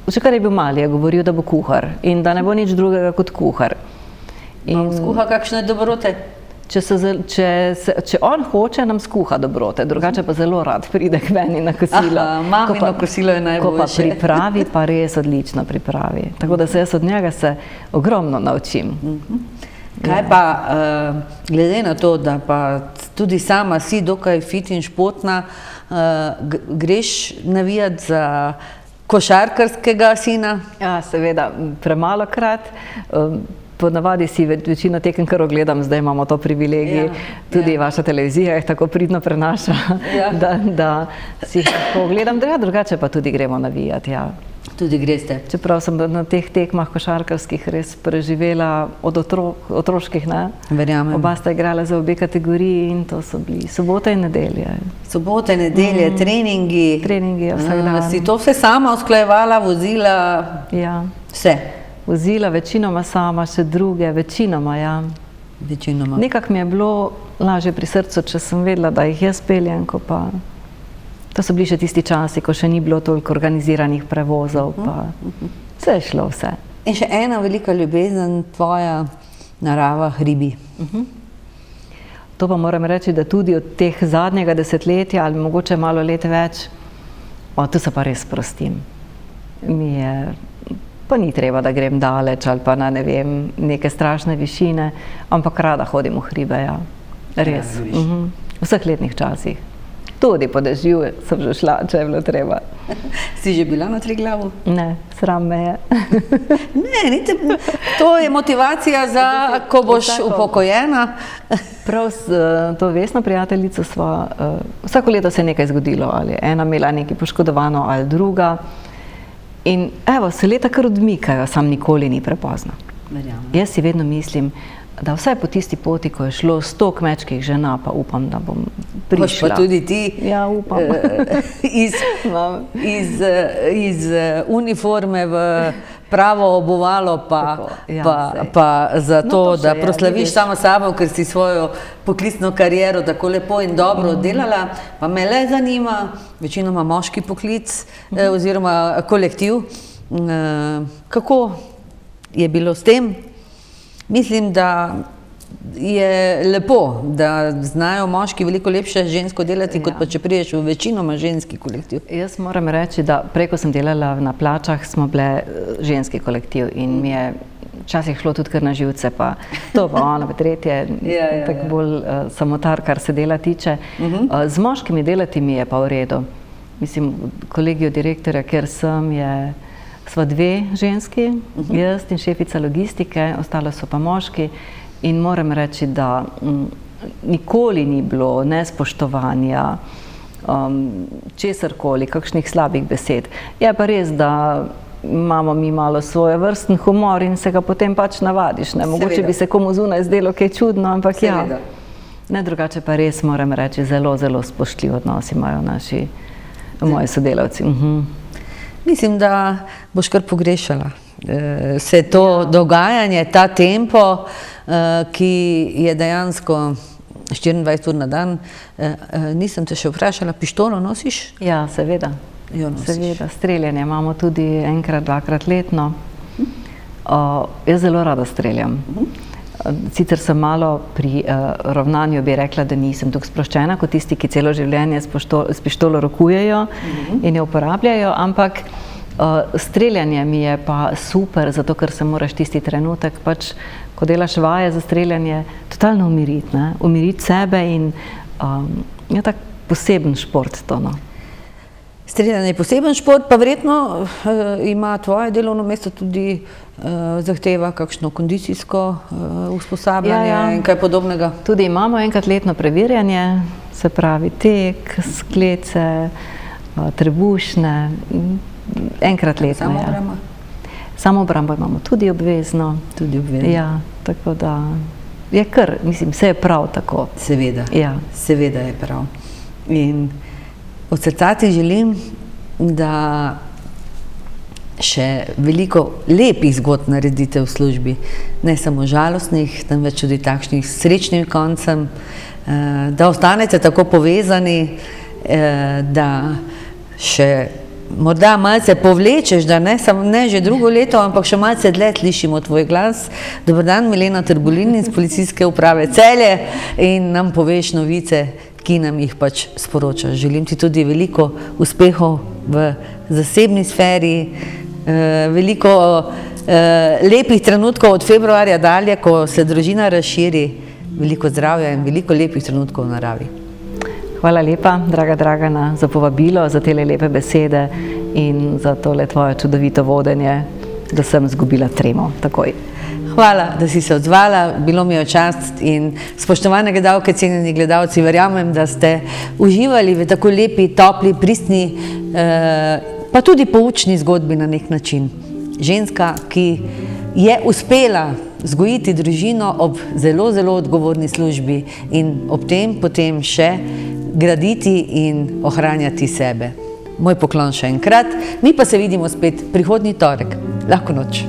že kar je bil mali, je govoril, da bo kuhar in da ne bo nič drugega kot kuhar. Vam skuha kakšne dobrote? Če on hoče, nam skuha dobrote, drugače pa zelo rad pride k meni na kosilo. Mamino kosilo je najboljše. Ko pa pripravi, pa res odlično pripravi. Tako da se jaz od njega se ogromno naučim. Kaj pa, glede na to, da pa tudi sama si dokaj fit in športna, greš navijati za košarkarskega sina? Ja, seveda, premalokrat. Ponavadi si večino tekem kar ogledam, zdaj imamo to privilegij, tudi vaša televizija jih tako pridno prenaša, da si jih lahko ogledam, drugače pa tudi gremo navijati. Tudi greste? Čeprav sem na teh tekmah košarkarskih res preživela od otroških, ne? Verjamem. Oba sta igrala za obe kategoriji in to so bili sobote in nedelje. Sobote, nedelje, treningi. Treningi, vsak dan. Si to vse sama usklajevala, vozila? Ja. Vse? Vozila večinoma sama, še druge, večinoma, ja. Večinoma. Nekako mi je bilo lažje pri srcu, če sem vedela, da jih jaz peljem, ko pa... To so bili še tisti časi, ko še ni bilo toliko organiziranih prevozov, pa vse je šlo vse. In še ena velika ljubezen tvoja, narava, hribi. To pa moram reči, da tudi od teh zadnjega desetletja, ali mogoče malo let več, tu se pa res sprostim. Pa ni treba, da grem daleč ali pa na, ne vem, neke strašne višine, ampak rada hodim v hribe, ja. Res. V vseh letnih časih. Tudi po dežju sem že šla, če je bilo treba. Si že bila na Triglavu? Ne, sram me je. Ne, to je motivacija za, ko boš upokojena. Prav s to Vesno prijateljico sva, vsako leto se je nekaj zgodilo, ali ena imela nekaj poškodovano ali druga. In evo, se leta kar odmikajo, sam nikoli ni prepozno. Jaz si vedno mislim, da vsaj po tisti poti, ko je šlo 100 kmečkih žena, pa upam, da bom prišla. Pa tudi ti Ja, upam. iz uniforme v pravo obuvalo, Tako, ja, saj. pa za No, to, to še da je, proslaviš vidiš. samo sabo, ker si svojo poklicno kariero tako lepo in dobro delala. Pa me le zanima, večinoma moški poklic oziroma kolektiv, kako je bilo s tem? Mislim, da je lepo, da znajo moški veliko lepše žensko delati, kot pa če prideš v večinoma ženski kolektiv. Jaz moram reči, da prej, ko sem delala na Plačah, smo bile ženski kolektiv in mi je včasih šlo tudi kar na živce, pa to pa ono, pa tretje, tako bolj samotar, kar se dela tiče. Z moškimi delati mi je pa v redu. Mislim, kolegijo direktorja, ker sva dve ženski, jaz in šefica logistike, ostalo so pa moški. In moram reči, da nikoli ni bilo nespoštovanja, česarkoli, kakšnih slabih besed. Je pa res, da imamo mi malo svoj vrsten humor in se ga potem pač navadiš. Mogoče bi se komu zunaj zdelo kaj čudno, ampak ja. Ne, drugače pa res moram reči, zelo, zelo spoštljiv odnos imajo moji sodelavci. Mislim, da boš kar pogrešala vse to dogajanje, ta tempo, ki je dejansko 24 ur na dan. Nisem te še vprašala, pištolo nosiš? Ja, seveda. Jo nosiš. Seveda, streljanje imamo tudi enkrat, dvakrat letno. Jaz zelo rada streljam. Sicer sem malo pri ravnanju bi rekla, da nisem tako sproščena kot tisti, ki celo življenje s pištolo rokujejo in jo uporabljajo, ampak streljanje mi je pa super, zato ker se moraš tisti trenutek, pač, ko delaš vaje za streljanje, totalno umiriti, ne? Umiriti sebe in je tak poseben šport to, no. Streljanje je poseben šport, pa verjetno ima tvoje delovno mesto tudi zahteva kakšno kondicijsko usposabljanje in kaj podobnega? Tudi imamo enkrat letno preverjanje, se pravi tek, sklece, trebušne, enkrat letno. Samoobramba? Samoobrambo imamo tudi obvezno. Tudi obvezno. Ja, tako da je kar, mislim, vse je prav tako. Seveda, Ja. seveda je prav. In od srca ti želim, da še veliko lepih zgodb naredite v službi, ne samo žalostnih, temveč tudi takšnih s srečnim koncem, da ostanete tako povezani, da še morda malce povlečeš, da ne že drugo leto, ampak še malce dlje slišimo tvoj glas. Dober dan, Milena Trbulin iz Policijske uprave Celje, in nam poveš novice, ki nam jih pač sporočaš. Želim ti tudi veliko uspehov v zasebni sferi, veliko lepih trenutkov od februarja dalje, ko se družina razširi, veliko zdravja in veliko lepih trenutkov v naravi. Hvala lepa, draga Dragana, za povabilo, za tele lepe besede in za tole tvoje čudovito vodenje, da sem izgubila tremo takoj. Hvala, da si se odzvala, bilo mi je čast in spoštovane gledalke, cenjeni gledalci, verjamem, da ste uživali v tako lepi, topli, pristni, pa tudi poučni zgodbi na nek način. Ženska, ki je uspela vzgojiti družino ob zelo, zelo odgovorni službi in ob tem potem še graditi in ohranjati sebe. Moj poklon še enkrat, mi pa se vidimo spet prihodnji torek. Lahko noč.